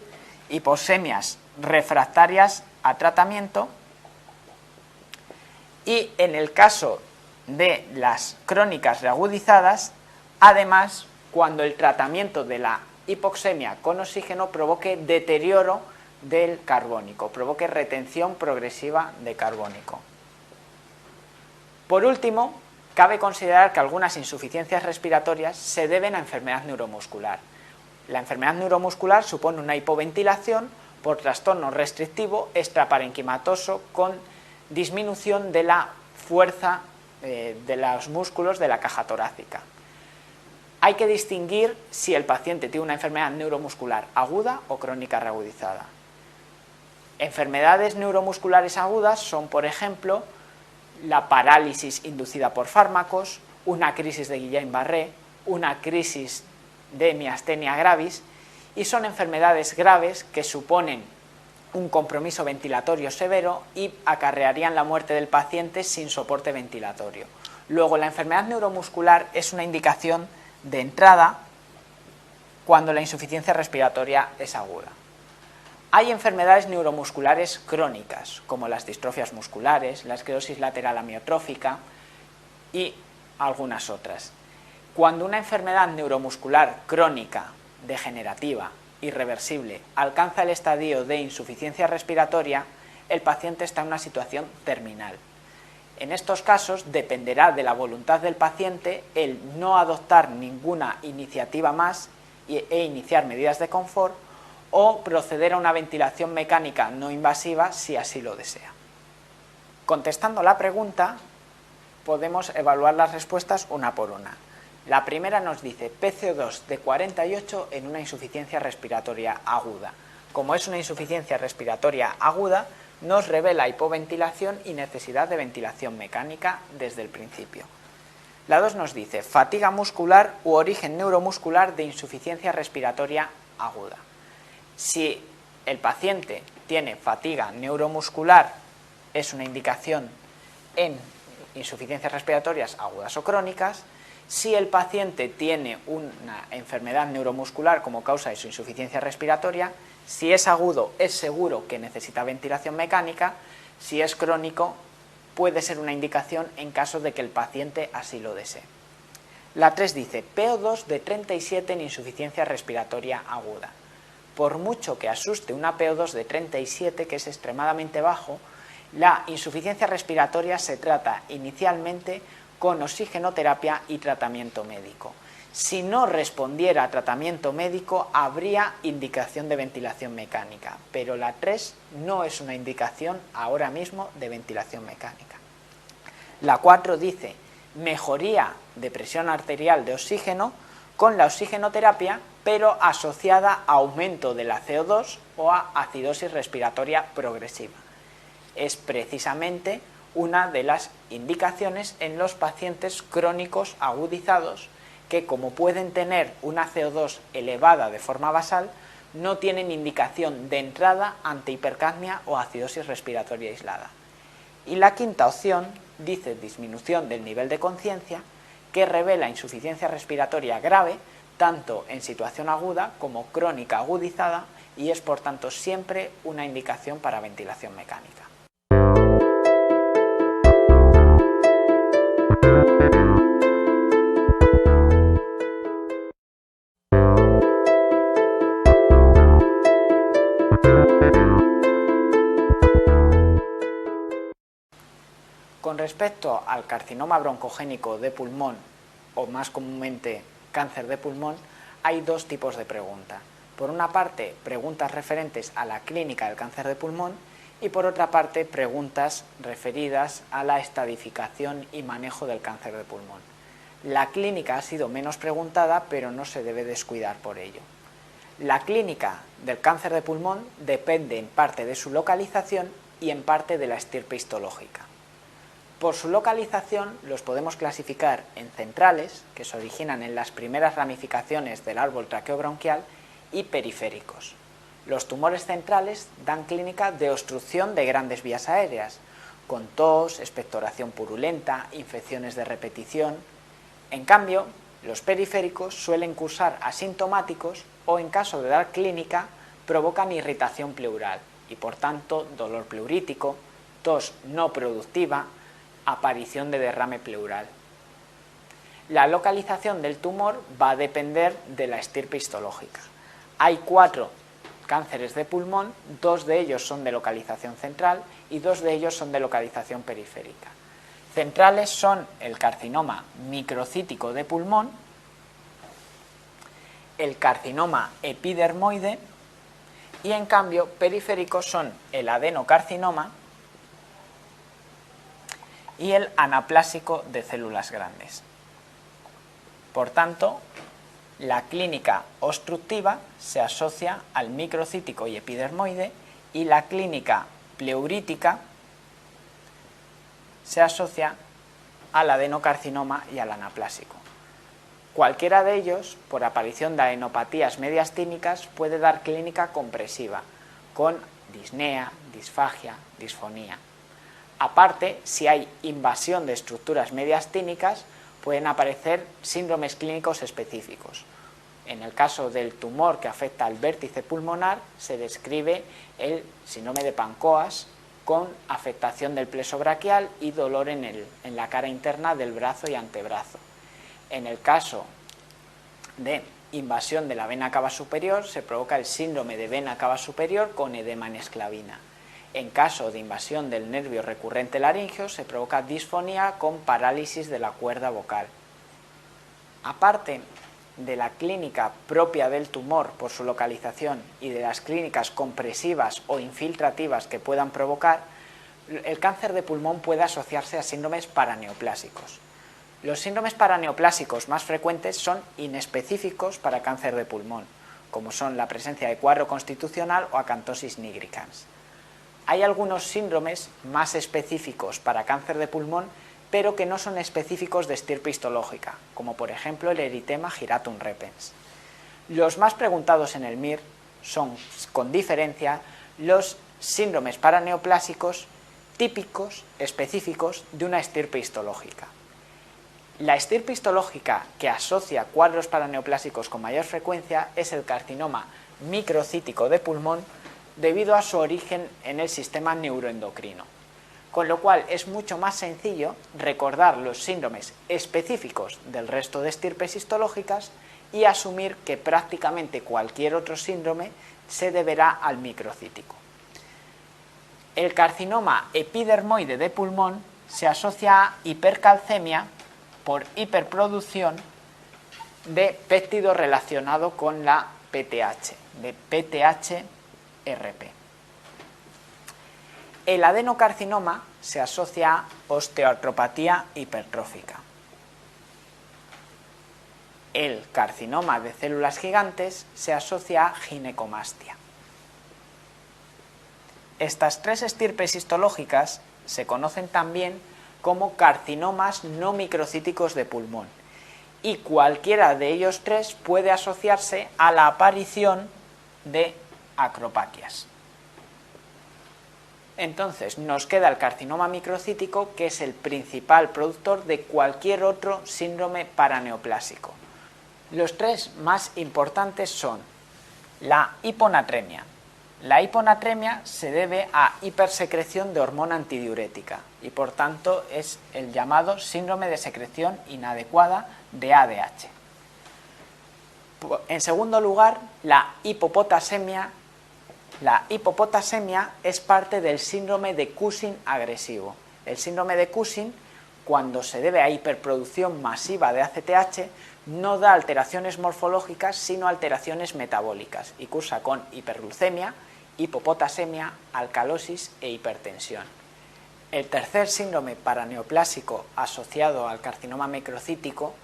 S1: hipoxemias refractarias a tratamiento, y en el caso de las crónicas reagudizadas, además, cuando el tratamiento de la hipoxemia con oxígeno provoque deterioro del carbónico, provoque retención progresiva de carbónico. Por último, cabe considerar que algunas insuficiencias respiratorias se deben a enfermedad neuromuscular. La enfermedad neuromuscular supone una hipoventilación por trastorno restrictivo extraparenquimatoso con disminución de la fuerza de los músculos de la caja torácica. Hay que distinguir si el paciente tiene una enfermedad neuromuscular aguda o crónica reagudizada. Enfermedades neuromusculares agudas son, por ejemplo, la parálisis inducida por fármacos, una crisis de Guillain-Barré, una crisis de miastenia gravis, y son enfermedades graves que suponen un compromiso ventilatorio severo y acarrearían la muerte del paciente sin soporte ventilatorio. Luego, la enfermedad neuromuscular es una indicación de entrada cuando la insuficiencia respiratoria es aguda. Hay enfermedades neuromusculares crónicas, como las distrofias musculares, la esclerosis lateral amiotrófica y algunas otras. Cuando una enfermedad neuromuscular crónica, degenerativa, irreversible alcanza el estadio de insuficiencia respiratoria, el paciente está en una situación terminal. En estos casos dependerá de la voluntad del paciente el no adoptar ninguna iniciativa más e iniciar medidas de confort o proceder a una ventilación mecánica no invasiva si así lo desea. Contestando la pregunta, podemos evaluar las respuestas una por una. La primera nos dice PCO2 de 48 en una insuficiencia respiratoria aguda. Como es una insuficiencia respiratoria aguda, nos revela hipoventilación y necesidad de ventilación mecánica desde el principio. La 2 nos dice fatiga muscular u origen neuromuscular de insuficiencia respiratoria aguda. Si el paciente tiene fatiga neuromuscular, es una indicación en insuficiencias respiratorias agudas o crónicas. Si el paciente tiene una enfermedad neuromuscular como causa de su insuficiencia respiratoria, si es agudo es seguro que necesita ventilación mecánica, si es crónico puede ser una indicación en caso de que el paciente así lo desee. La 3 dice PO2 de 37 en insuficiencia respiratoria aguda. Por mucho que asuste una PO2 de 37, que es extremadamente bajo, la insuficiencia respiratoria se trata inicialmente con oxigenoterapia y tratamiento médico. Si no respondiera a tratamiento médico, habría indicación de ventilación mecánica, pero la 3 no es una indicación ahora mismo de ventilación mecánica. La 4 dice mejoría de presión arterial de oxígeno con la oxigenoterapia, pero asociada a aumento de la CO2 o a acidosis respiratoria progresiva. Es precisamente una de las indicaciones en los pacientes crónicos agudizados que, como pueden tener una CO2 elevada de forma basal, no tienen indicación de entrada ante hipercapnia o acidosis respiratoria aislada. Y la quinta opción dice disminución del nivel de conciencia, que revela insuficiencia respiratoria grave tanto en situación aguda como crónica agudizada y es por tanto siempre una indicación para ventilación mecánica. Con respecto al carcinoma broncogénico de pulmón, o más comúnmente cáncer de pulmón, hay dos tipos de preguntas. Por una parte, preguntas referentes a la clínica del cáncer de pulmón y por otra parte, preguntas referidas a la estadificación y manejo del cáncer de pulmón. La clínica ha sido menos preguntada, pero no se debe descuidar por ello. La clínica del cáncer de pulmón depende en parte de su localización y en parte de la estirpe histológica. Por su localización los podemos clasificar en centrales, que se originan en las primeras ramificaciones del árbol traqueobronquial, y periféricos. Los tumores centrales dan clínica de obstrucción de grandes vías aéreas, con tos, expectoración purulenta, infecciones de repetición. En cambio, los periféricos suelen cursar asintomáticos o, en caso de dar clínica, provocan irritación pleural y, por tanto, dolor pleurítico, tos no productiva, aparición de derrame pleural. La localización del tumor va a depender de la estirpe histológica. Hay 4 cánceres de pulmón, 2 de ellos son de localización central y 2 de ellos son de localización periférica. Centrales son el carcinoma microcítico de pulmón, el carcinoma epidermoide y en cambio periféricos son el adenocarcinoma y el anaplásico de células grandes. Por tanto, la clínica obstructiva se asocia al microcítico y epidermoide y la clínica pleurítica se asocia al adenocarcinoma y al anaplásico. Cualquiera de ellos, por aparición de adenopatías mediastínicas, puede dar clínica compresiva, con disnea, disfagia, disfonía. Aparte, si hay invasión de estructuras mediastínicas, pueden aparecer síndromes clínicos específicos. En el caso del tumor que afecta al vértice pulmonar, se describe el síndrome de Pancoas con afectación del plexo braquial y dolor en la cara interna del brazo y antebrazo. En el caso de invasión de la vena cava superior, se provoca el síndrome de vena cava superior con edema en esclavina. En caso de invasión del nervio recurrente laríngeo, se provoca disfonía con parálisis de la cuerda vocal. Aparte de la clínica propia del tumor por su localización y de las clínicas compresivas o infiltrativas que puedan provocar, el cáncer de pulmón puede asociarse a síndromes paraneoplásicos. Los síndromes paraneoplásicos más frecuentes son inespecíficos para cáncer de pulmón, como son la presencia de cuadro constitucional o acantosis nigricans. Hay algunos síndromes más específicos para cáncer de pulmón, pero que no son específicos de estirpe histológica, como por ejemplo el eritema giratum repens. Los más preguntados en el MIR son, con diferencia, los síndromes paraneoplásicos típicos, específicos de una estirpe histológica. La estirpe histológica que asocia cuadros paraneoplásicos con mayor frecuencia es el carcinoma microcítico de pulmón, debido a su origen en el sistema neuroendocrino, con lo cual es mucho más sencillo recordar los síndromes específicos del resto de estirpes histológicas y asumir que prácticamente cualquier otro síndrome se deberá al microcítico. El carcinoma epidermoide de pulmón se asocia a hipercalcemia por hiperproducción de péptido relacionado con la PTH, de PTH-RP. El adenocarcinoma se asocia a osteoartropatía hipertrófica. El carcinoma de células gigantes se asocia a ginecomastia. Estas tres estirpes histológicas se conocen también como carcinomas no microcíticos de pulmón, y cualquiera de ellos tres puede asociarse a la aparición de acropaquias. Entonces nos queda el carcinoma microcítico, que es el principal productor de cualquier otro síndrome paraneoplásico. Los tres más importantes son la hiponatremia. La hiponatremia se debe a hipersecreción de hormona antidiurética y por tanto es el llamado síndrome de secreción inadecuada de ADH. En segundo lugar, la hipopotasemia. La hipopotasemia es parte del síndrome de Cushing agresivo. El síndrome de Cushing, cuando se debe a hiperproducción masiva de ACTH, no da alteraciones morfológicas, sino alteraciones metabólicas, y cursa con hiperglucemia, hipopotasemia, alcalosis e hipertensión. El tercer síndrome paraneoplásico asociado al carcinoma microcítico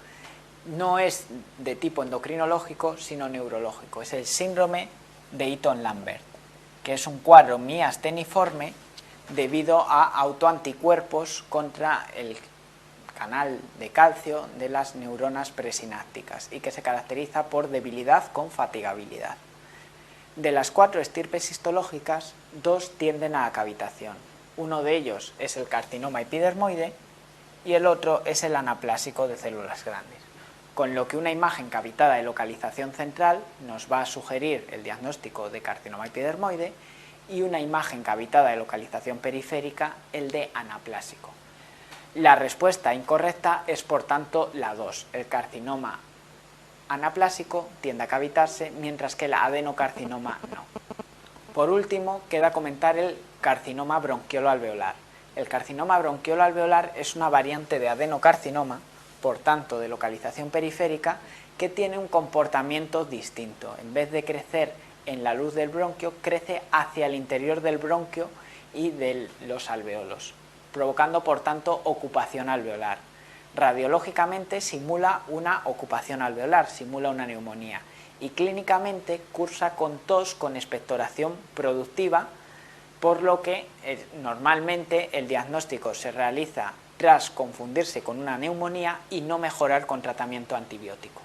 S1: no es de tipo endocrinológico, sino neurológico. Es el síndrome de Eaton-Lambert, que es un cuadro miasteniforme debido a autoanticuerpos contra el canal de calcio de las neuronas presinápticas y que se caracteriza por debilidad con fatigabilidad. De las cuatro estirpes histológicas, dos tienden a la cavitación. Uno de ellos es el carcinoma epidermoide y el otro es el anaplásico de células grandes, con lo que una imagen cavitada de localización central nos va a sugerir el diagnóstico de carcinoma epidermoide y una imagen cavitada de localización periférica el de anaplásico. La respuesta incorrecta es por tanto la 2, el carcinoma anaplásico tiende a cavitarse, mientras que el adenocarcinoma no. Por último, queda comentar el carcinoma bronquiolo-alveolar. El carcinoma bronquiolo-alveolar es una variante de adenocarcinoma, por tanto de localización periférica, que tiene un comportamiento distinto. En vez de crecer en la luz del bronquio, crece hacia el interior del bronquio y de los alveolos, provocando por tanto ocupación alveolar. Radiológicamente simula una ocupación alveolar, simula una neumonía, y clínicamente cursa con tos con expectoración productiva, por lo que normalmente el diagnóstico se realiza tras confundirse con una neumonía y no mejorar con tratamiento antibiótico.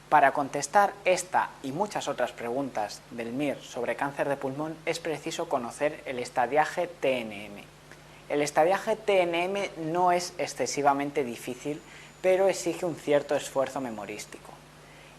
S1: Para contestar esta y muchas otras preguntas del MIR sobre cáncer de pulmón es preciso conocer el estadiaje TNM. El estadiaje TNM no es excesivamente difícil, pero exige un cierto esfuerzo memorístico.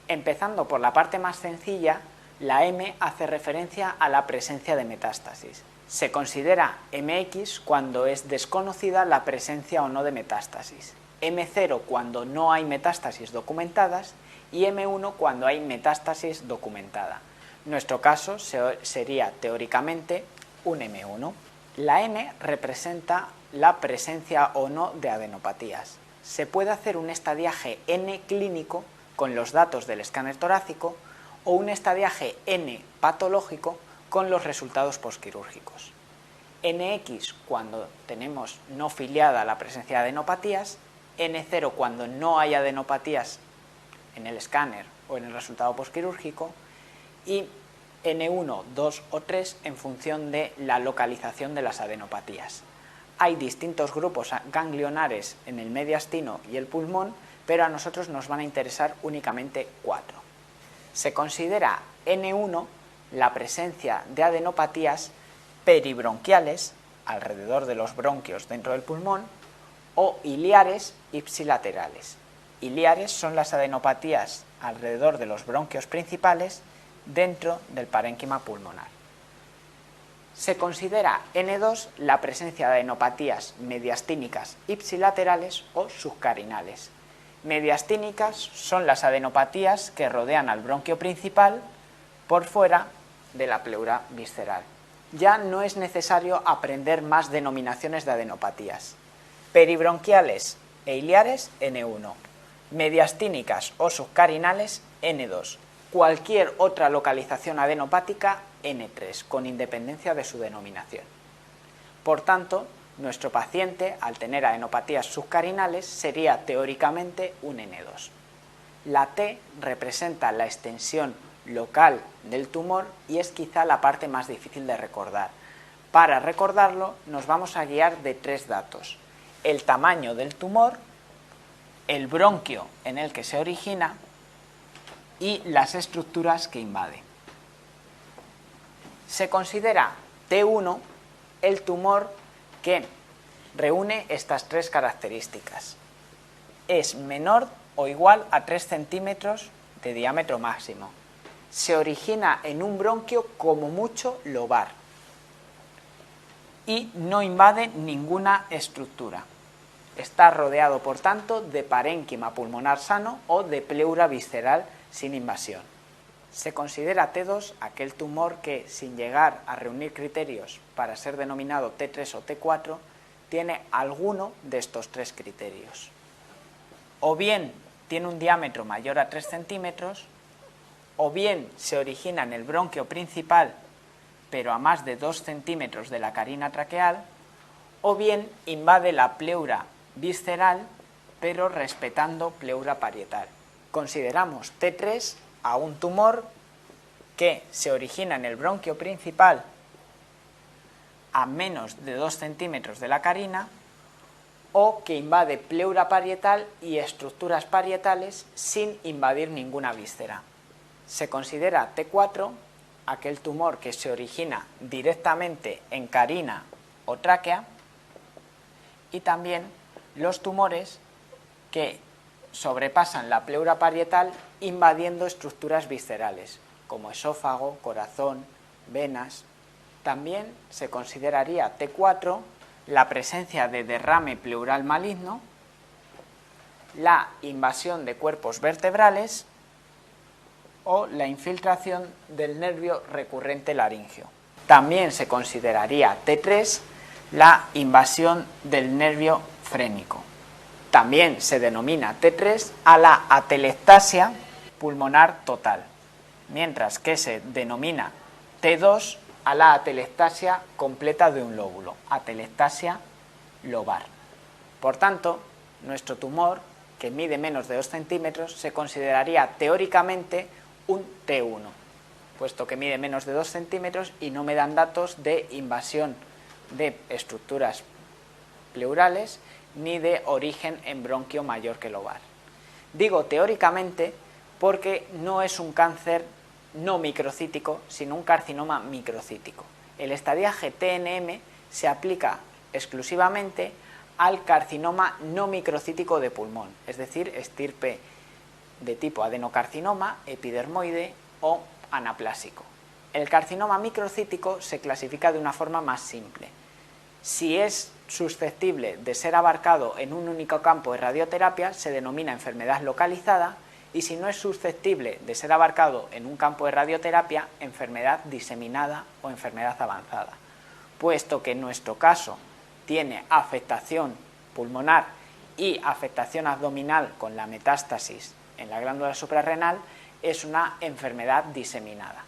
S1: Empezando por la parte más sencilla, la M hace referencia a la presencia de metástasis. Se considera MX cuando es desconocida la presencia o no de metástasis, M0 cuando no hay metástasis documentadas y M1 cuando hay metástasis documentada. Nuestro caso sería teóricamente un M1. La N representa la presencia o no de adenopatías. Se puede hacer un estadiaje N clínico con los datos del escáner torácico o un estadiaje N patológico con los resultados postquirúrgicos. NX cuando tenemos no filiada la presencia de adenopatías, N0 cuando no hay adenopatías en el escáner o en el resultado postquirúrgico y N1, 2 o 3 en función de la localización de las adenopatías. Hay distintos grupos ganglionares en el mediastino y el pulmón, pero a nosotros nos van a interesar únicamente 4. Se considera N1 la presencia de adenopatías peribronquiales, alrededor de los bronquios dentro del pulmón, o iliares ipsilaterales. Iliares son las adenopatías alrededor de los bronquios principales dentro del parénquima pulmonar. Se considera N2 la presencia de adenopatías mediastínicas ipsilaterales o subcarinales. Mediastínicas son las adenopatías que rodean al bronquio principal por fuera de la pleura visceral. Ya no es necesario aprender más denominaciones de adenopatías. Peribronquiales e iliares, N1. Mediastínicas o subcarinales, N2. Cualquier otra localización adenopática, N3, con independencia de su denominación. Por tanto, nuestro paciente, al tener adenopatías subcarinales, sería teóricamente un N2. La T representa la extensión local del tumor y es quizá la parte más difícil de recordar. Para recordarlo nos vamos a guiar de 3 datos: el tamaño del tumor, el bronquio en el que se origina y las estructuras que invade. Se considera T1 el tumor que reúne estas 3 características. Es menor o igual a 3 centímetros de diámetro máximo. Se origina en un bronquio como mucho lobar y no invade ninguna estructura. Está rodeado, por tanto, de parénquima pulmonar sano o de pleura visceral sin invasión. Se considera T2 aquel tumor que, sin llegar a reunir criterios para ser denominado T3 o T4, tiene alguno de estos 3 criterios. O bien tiene un diámetro mayor a 3 centímetros, o bien se origina en el bronquio principal, pero a más de 2 centímetros de la carina traqueal, o bien invade la pleura visceral, pero respetando pleura parietal. Consideramos T3 a un tumor que se origina en el bronquio principal a menos de 2 centímetros de la carina o que invade pleura parietal y estructuras parietales sin invadir ninguna víscera. Se considera T4 aquel tumor que se origina directamente en carina o tráquea y también los tumores que sobrepasan la pleura parietal invadiendo estructuras viscerales como esófago, corazón, venas. También se consideraría T4 la presencia de derrame pleural maligno, la invasión de cuerpos vertebrales o la infiltración del nervio recurrente laríngeo. También se consideraría T3 la invasión del nervio frénico. También se denomina T3 a la atelectasia pulmonar total, mientras que se denomina T2 a la atelectasia completa de un lóbulo, atelectasia lobar. Por tanto, nuestro tumor, que mide menos de 2 centímetros, se consideraría teóricamente un T1, puesto que mide menos de 2 centímetros y no me dan datos de invasión de estructuras pleurales ni de origen en bronquio mayor que lobar. Digo teóricamente porque no es un cáncer no microcítico, sino un carcinoma microcítico. El estadiaje TNM se aplica exclusivamente al carcinoma no microcítico de pulmón, es decir, estirpe de tipo adenocarcinoma, epidermoide o anaplásico. El carcinoma microcítico se clasifica de una forma más simple. Si es susceptible de ser abarcado en un único campo de radioterapia, se denomina enfermedad localizada, y si no es susceptible de ser abarcado en un campo de radioterapia, enfermedad diseminada o enfermedad avanzada. Puesto que en nuestro caso tiene afectación pulmonar y afectación abdominal con la metástasis en la glándula suprarrenal, es una enfermedad diseminada.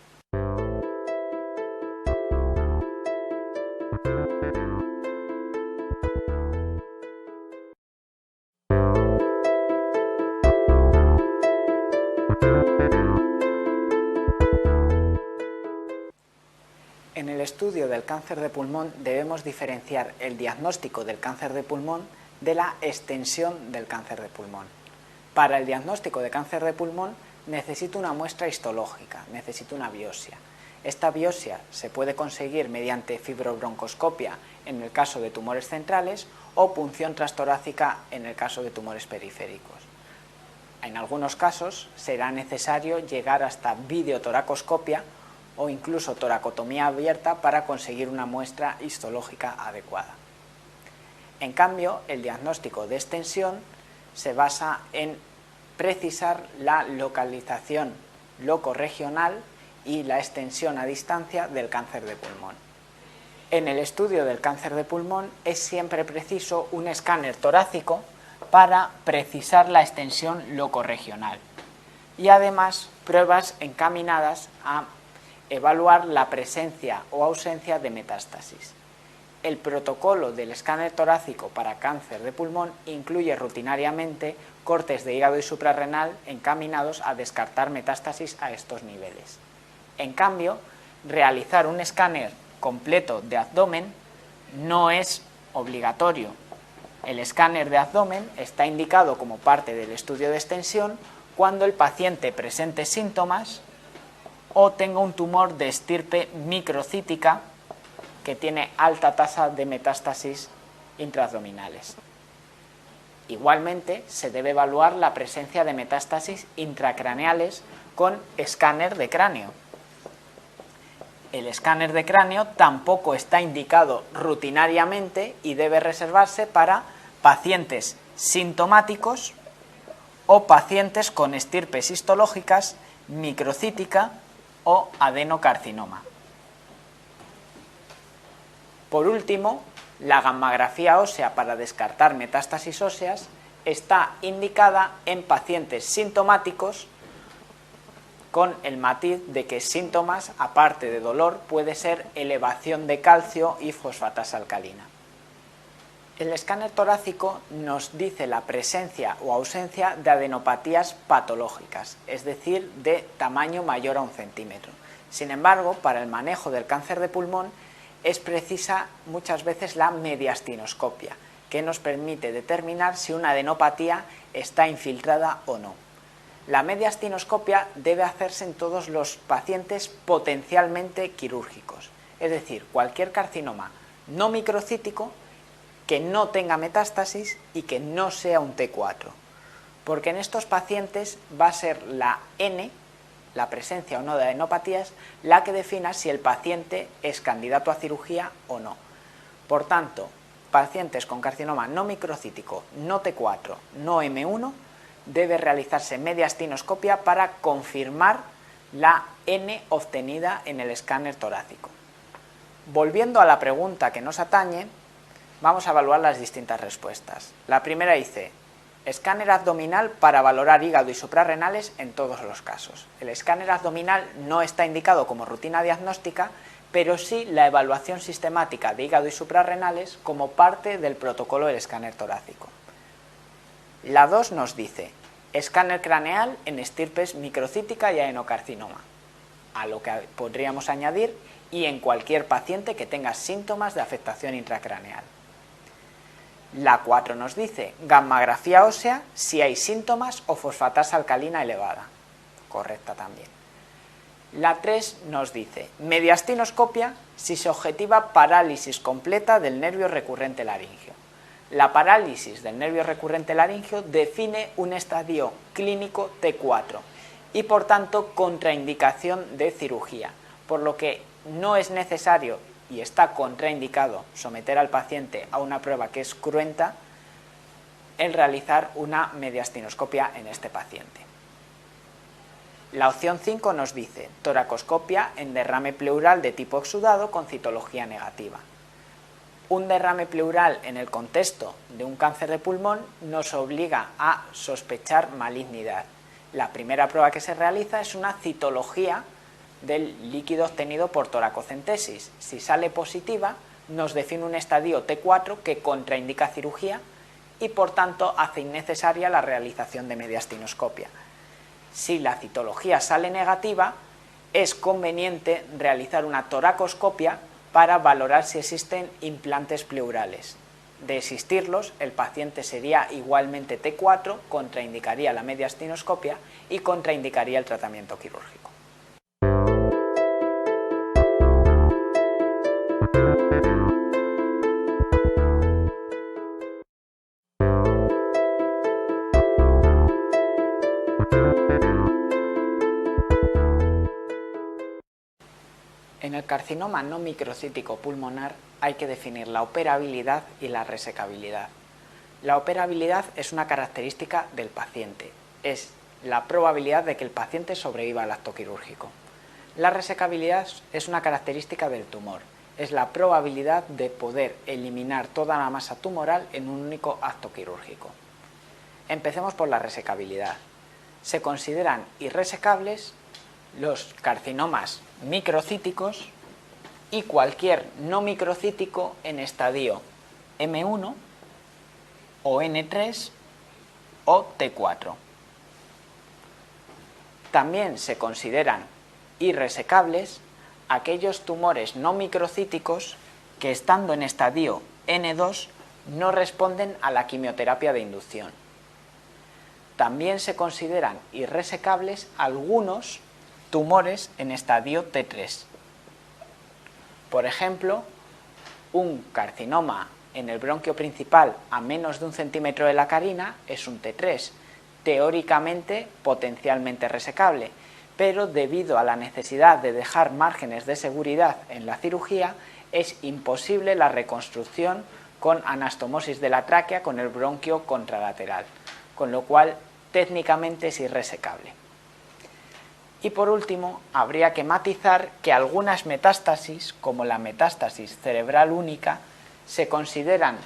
S1: En el estudio del cáncer de pulmón debemos diferenciar el diagnóstico del cáncer de pulmón de la extensión del cáncer de pulmón. Para el diagnóstico de cáncer de pulmón necesito una muestra histológica, necesito una biopsia. Esta biopsia se puede conseguir mediante fibrobroncoscopia en el caso de tumores centrales o punción transtorácica en el caso de tumores periféricos. En algunos casos será necesario llegar hasta videotoracoscopia o incluso toracotomía abierta para conseguir una muestra histológica adecuada. En cambio, el diagnóstico de extensión se basa en precisar la localización locorregional y la extensión a distancia del cáncer de pulmón. En el estudio del cáncer de pulmón es siempre preciso un escáner torácico para precisar la extensión locorregional y además pruebas encaminadas a evaluar la presencia o ausencia de metástasis. El protocolo del escáner torácico para cáncer de pulmón incluye rutinariamente cortes de hígado y suprarrenal encaminados a descartar metástasis a estos niveles. En cambio, realizar un escáner completo de abdomen no es obligatorio. El escáner de abdomen está indicado como parte del estudio de extensión cuando el paciente presente síntomas o tenga un tumor de estirpe microcítica que tiene alta tasa de metástasis intraabdominales. Igualmente, se debe evaluar la presencia de metástasis intracraneales con escáner de cráneo. El escáner de cráneo tampoco está indicado rutinariamente y debe reservarse para pacientes sintomáticos o pacientes con estirpes histológicas, microcítica o adenocarcinoma. Por último, la gammagrafía ósea para descartar metástasis óseas está indicada en pacientes sintomáticos con el matiz de que síntomas, aparte de dolor, puede ser elevación de calcio y fosfatasa alcalina. El escáner torácico nos dice la presencia o ausencia de adenopatías patológicas, es decir, de tamaño mayor a 1 centímetro. Sin embargo, para el manejo del cáncer de pulmón es precisa muchas veces la mediastinoscopia, que nos permite determinar si una adenopatía está infiltrada o no. La mediastinoscopia debe hacerse en todos los pacientes potencialmente quirúrgicos, es decir, cualquier carcinoma no microcítico que no tenga metástasis y que no sea un T4, porque en estos pacientes va a ser la N, la presencia o no de adenopatías, la que defina si el paciente es candidato a cirugía o no. Por tanto, pacientes con carcinoma no microcítico, no T4, no M1, debe realizarse mediastinoscopia para confirmar la N obtenida en el escáner torácico. Volviendo a la pregunta que nos atañe, vamos a evaluar las distintas respuestas. La primera dice: escáner abdominal para valorar hígado y suprarrenales en todos los casos. El escáner abdominal no está indicado como rutina diagnóstica, pero sí la evaluación sistemática de hígado y suprarrenales como parte del protocolo del escáner torácico. La 2 nos dice: escáner craneal en estirpes microcítica y adenocarcinoma, a lo que podríamos añadir y en cualquier paciente que tenga síntomas de afectación intracraneal. La 4 nos dice: gammagrafía ósea si hay síntomas o fosfatasa alcalina elevada. Correcta también. La 3 nos dice: mediastinoscopia si se objetiva parálisis completa del nervio recurrente laringio. La parálisis del nervio recurrente laríngeo define un estadio clínico T4 y por tanto contraindicación de cirugía, por lo que no es necesario y está contraindicado someter al paciente a una prueba que es cruenta el realizar una mediastinoscopia en este paciente. La opción 5 nos dice toracoscopia en derrame pleural de tipo exudado con citología negativa. Un derrame pleural en el contexto de un cáncer de pulmón nos obliga a sospechar malignidad. La primera prueba que se realiza es una citología del líquido obtenido por toracocentesis. Si sale positiva, nos define un estadio T4 que contraindica cirugía y por tanto hace innecesaria la realización de mediastinoscopia. Si la citología sale negativa, es conveniente realizar una toracoscopia para valorar si existen implantes pleurales. De existirlos, el paciente sería igualmente T4, contraindicaría la mediastinoscopia y contraindicaría el tratamiento quirúrgico. En el carcinoma no microcítico pulmonar hay que definir la operabilidad y la resecabilidad. La operabilidad es una característica del paciente, es la probabilidad de que el paciente sobreviva al acto quirúrgico. La resecabilidad es una característica del tumor, es la probabilidad de poder eliminar toda la masa tumoral en un único acto quirúrgico. Empecemos por la resecabilidad. Se consideran irresecables los carcinomas microcíticos y cualquier no microcítico en estadio M1 o N3 o T4. También se consideran irresecables aquellos tumores no microcíticos que estando en estadio N2 no responden a la quimioterapia de inducción. También se consideran irresecables algunos tumores en estadio T3. Por ejemplo, un carcinoma en el bronquio principal a menos de 1 centímetro de la carina es un T3, teóricamente potencialmente resecable, pero debido a la necesidad de dejar márgenes de seguridad en la cirugía, es imposible la reconstrucción con anastomosis de la tráquea con el bronquio contralateral, con lo cual técnicamente es irresecable. Y por último, habría que matizar que algunas metástasis, como la metástasis cerebral única, se consideran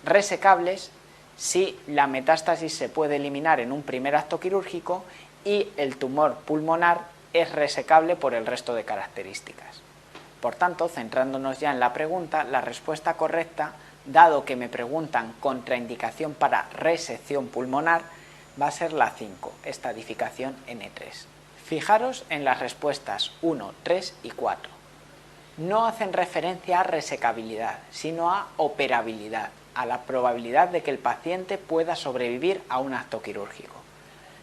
S1: resecables si la metástasis se puede eliminar en un primer acto quirúrgico y el tumor pulmonar es resecable por el resto de características. Por tanto, centrándonos ya en la pregunta, la respuesta correcta, dado que me preguntan contraindicación para resección pulmonar, va a ser la 5, estadificación N3. Fijaros en las respuestas 1, 3 y 4. No hacen referencia a resecabilidad, sino a operabilidad, a la probabilidad de que el paciente pueda sobrevivir a un acto quirúrgico.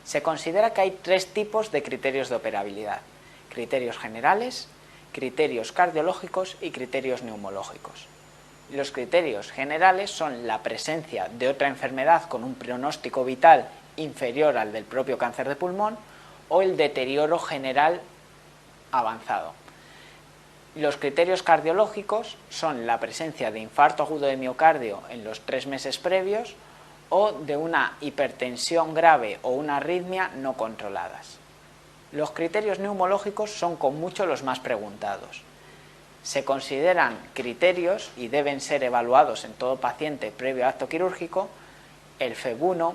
S1: Se considera que hay 3 tipos de criterios de operabilidad: criterios generales, criterios cardiológicos y criterios neumológicos. Los criterios generales son la presencia de otra enfermedad con un pronóstico vital inferior al del propio cáncer de pulmón o el deterioro general avanzado. Los criterios cardiológicos son la presencia de infarto agudo de miocardio en los 3 meses previos o de una hipertensión grave o una arritmia no controladas. Los criterios neumológicos son con mucho los más preguntados. Se consideran criterios y deben ser evaluados en todo paciente previo a acto quirúrgico: el FEV1,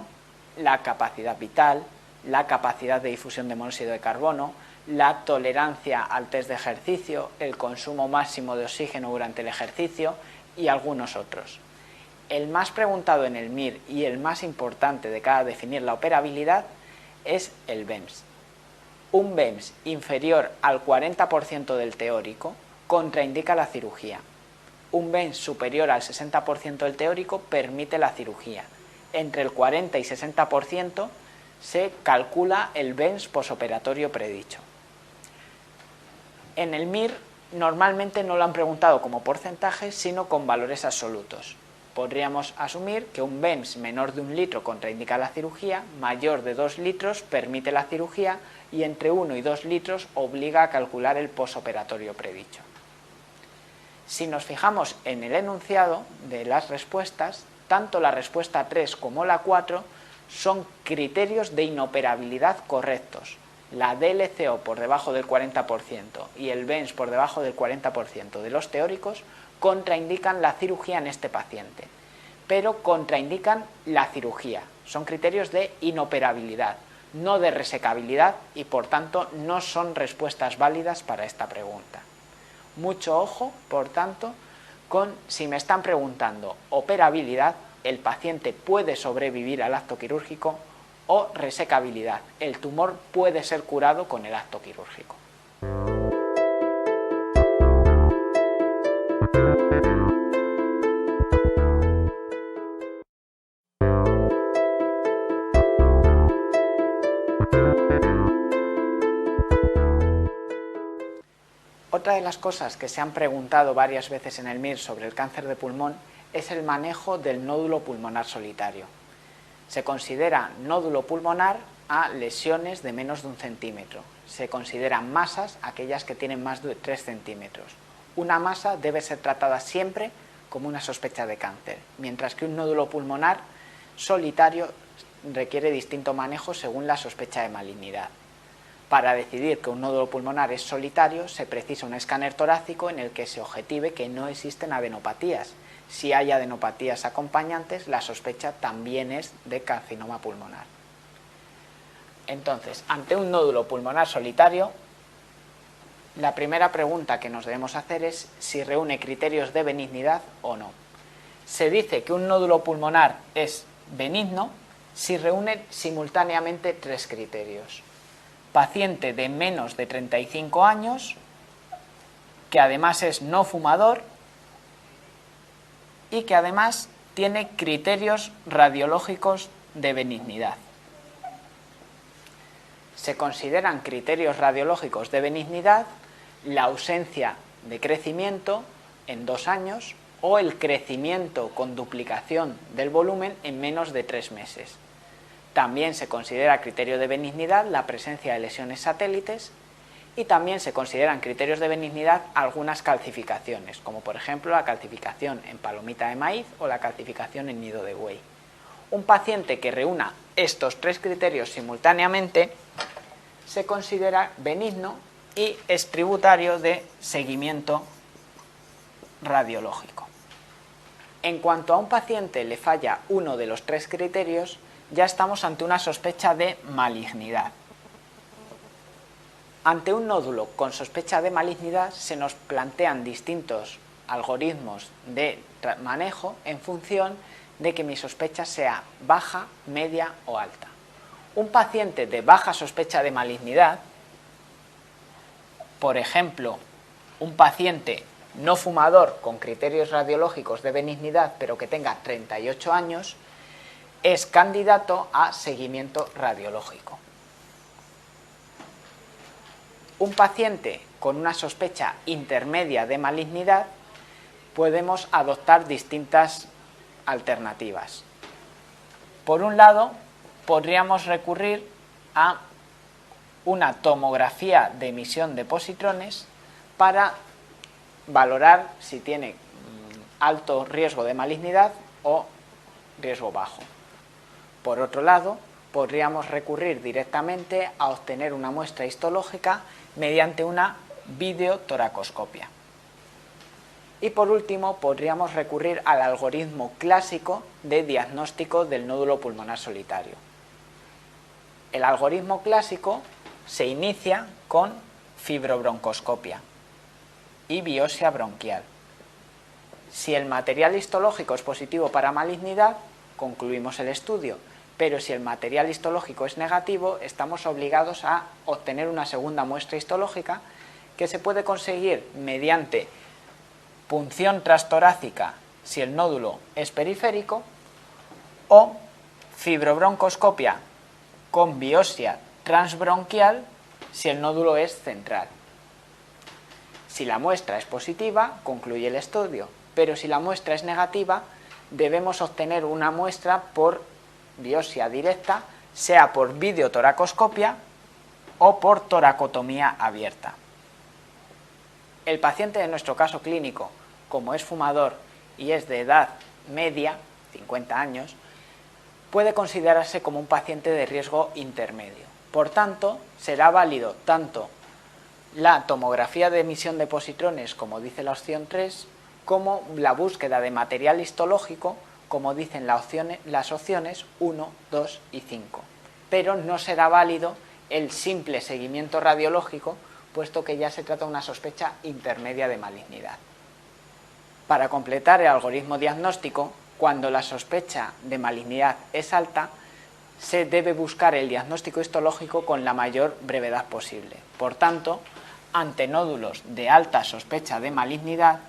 S1: la capacidad vital, la capacidad de difusión de monóxido de carbono, la tolerancia al test de ejercicio, el consumo máximo de oxígeno durante el ejercicio y algunos otros. El más preguntado en el MIR y el más importante de cara a definir la operabilidad es el BEMS. Un BEMS inferior al 40% del teórico contraindica la cirugía. Un BEMS superior al 60% del teórico permite la cirugía. Entre el 40 y 60% se calcula el BEMS posoperatorio predicho. En el MIR normalmente no lo han preguntado como porcentaje, sino con valores absolutos. podríamos asumir que un BENS menor de 1 litro contraindica la cirugía, mayor de 2 litros permite la cirugía y entre 1 y 2 litros obliga a calcular el posoperatorio predicho. Si nos fijamos en el enunciado de las respuestas, tanto la respuesta 3 como la 4 son criterios de inoperabilidad correctos. La DLCO por debajo del 40% y el BENS por debajo del 40% de los teóricos contraindican la cirugía en este paciente, pero contraindican la cirugía. Son criterios de inoperabilidad, no de resecabilidad y por tanto no son respuestas válidas para esta pregunta. Mucho ojo, por tanto, con si me están preguntando operabilidad, el paciente puede sobrevivir al acto quirúrgico, o resecabilidad, el tumor puede ser curado con el acto quirúrgico. Otra de las cosas que se han preguntado varias veces en el MIR sobre el cáncer de pulmón es el manejo del nódulo pulmonar solitario. Se considera nódulo pulmonar a lesiones de menos de 1 centímetro. Se consideran masas aquellas que tienen más de 3 centímetros. Una masa debe ser tratada siempre como una sospecha de cáncer, mientras que un nódulo pulmonar solitario requiere distinto manejo según la sospecha de malignidad. Para decidir que un nódulo pulmonar es solitario, se precisa un escáner torácico en el que se objetive que no existen adenopatías. Si hay adenopatías acompañantes, la sospecha también es de carcinoma pulmonar. Entonces, ante un nódulo pulmonar solitario, la primera pregunta que nos debemos hacer es si reúne criterios de benignidad o no. Se dice que un nódulo pulmonar es benigno si reúne simultáneamente 3 criterios. Paciente de menos de 35 años, que además es no fumador y que además tiene criterios radiológicos de benignidad. Se consideran criterios radiológicos de benignidad la ausencia de crecimiento en 2 años o el crecimiento con duplicación del volumen en menos de 3 meses. También se considera criterio de benignidad la presencia de lesiones satélites y también se consideran criterios de benignidad algunas calcificaciones, como por ejemplo la calcificación en palomita de maíz o la calcificación en nido de buey. Un paciente que reúna estos 3 criterios simultáneamente se considera benigno y es tributario de seguimiento radiológico. En cuanto a un paciente le falla uno de los 3 criterios, ya estamos ante una sospecha de malignidad. Ante un nódulo con sospecha de malignidad se nos plantean distintos algoritmos de manejo en función de que mi sospecha sea baja, media o alta. Un paciente de baja sospecha de malignidad, por ejemplo, un paciente no fumador con criterios radiológicos de benignidad pero que tenga 38 años, es candidato a seguimiento radiológico. Un paciente con una sospecha intermedia de malignidad podemos adoptar distintas alternativas. Por un lado, podríamos recurrir a una tomografía de emisión de positrones para valorar si tiene alto riesgo de malignidad o riesgo bajo. Por otro lado, podríamos recurrir directamente a obtener una muestra histológica mediante una videotoracoscopia. Y por último, podríamos recurrir al algoritmo clásico de diagnóstico del nódulo pulmonar solitario. El algoritmo clásico se inicia con fibrobroncoscopia y biopsia bronquial. Si el material histológico es positivo para malignidad, concluimos el estudio, pero si el material histológico es negativo, estamos obligados a obtener una segunda muestra histológica que se puede conseguir mediante punción transtorácica si el nódulo es periférico o fibrobroncoscopia con biopsia transbronquial si el nódulo es central. Si la muestra es positiva, concluye el estudio, pero si la muestra es negativa, debemos obtener una muestra por biopsia directa, sea por videotoracoscopia o por toracotomía abierta. El paciente de nuestro caso clínico, como es fumador y es de edad media, 50 años, puede considerarse como un paciente de riesgo intermedio. Por tanto, será válido tanto la tomografía de emisión de positrones, como dice la opción 3, como la búsqueda de material histológico, como dicen las opciones 1, 2 y 5. Pero no será válido el simple seguimiento radiológico, puesto que ya se trata de una sospecha intermedia de malignidad. Para completar el algoritmo diagnóstico, cuando la sospecha de malignidad es alta, se debe buscar el diagnóstico histológico con la mayor brevedad posible. Por tanto, ante nódulos de alta sospecha de malignidad,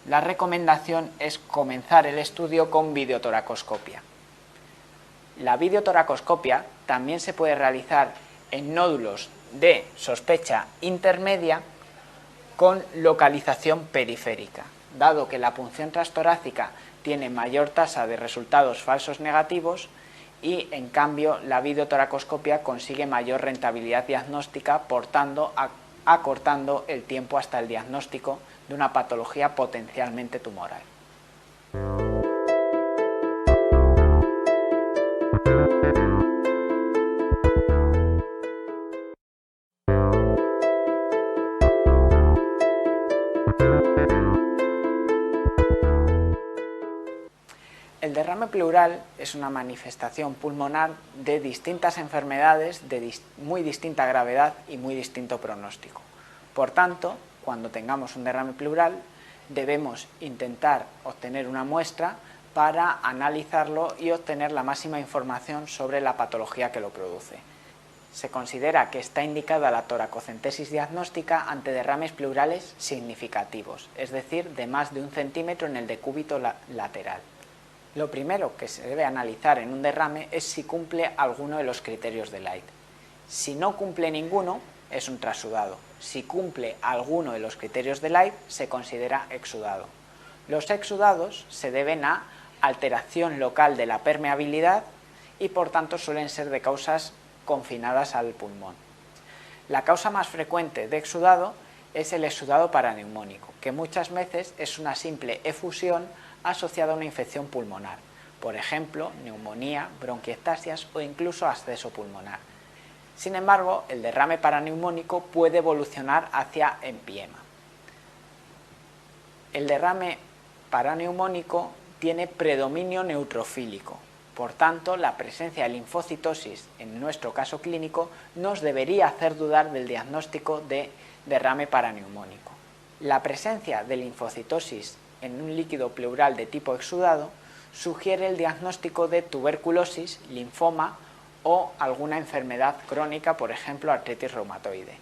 S1: la recomendación es comenzar el estudio con videotoracoscopia. La videotoracoscopia también se puede realizar en nódulos de sospecha intermedia con localización periférica, dado que la punción transtorácica tiene mayor tasa de resultados falsos negativos y en cambio la videotoracoscopia consigue mayor rentabilidad diagnóstica, acortando el tiempo hasta el diagnóstico de una patología potencialmente tumoral. El derrame pleural es una manifestación pulmonar de distintas enfermedades de muy distinta gravedad y muy distinto pronóstico. Por tanto, cuando tengamos un derrame pleural, debemos intentar obtener una muestra para analizarlo y obtener la máxima información sobre la patología que lo produce. Se considera que está indicada la toracocentesis diagnóstica ante derrames pleurales significativos, es decir, de más de 1 centímetro en el decúbito lateral. Lo primero que se debe analizar en un derrame es si cumple alguno de los criterios de Light. Si no cumple ninguno, es un transudado. Si cumple alguno de los criterios de Light, se considera exudado. Los exudados se deben a alteración local de la permeabilidad y por tanto suelen ser de causas confinadas al pulmón. La causa más frecuente de exudado es el exudado paraneumónico, que muchas veces es una simple efusión asociada a una infección pulmonar, por ejemplo, neumonía, bronquiectasias o incluso absceso pulmonar. Sin embargo, el derrame paraneumónico puede evolucionar hacia empiema. El derrame paraneumónico tiene predominio neutrofílico, por tanto, la presencia de linfocitosis en nuestro caso clínico nos debería hacer dudar del diagnóstico de derrame paraneumónico. La presencia de linfocitosis en un líquido pleural de tipo exudado sugiere el diagnóstico de tuberculosis, linfoma o alguna enfermedad crónica, por ejemplo, artritis reumatoide.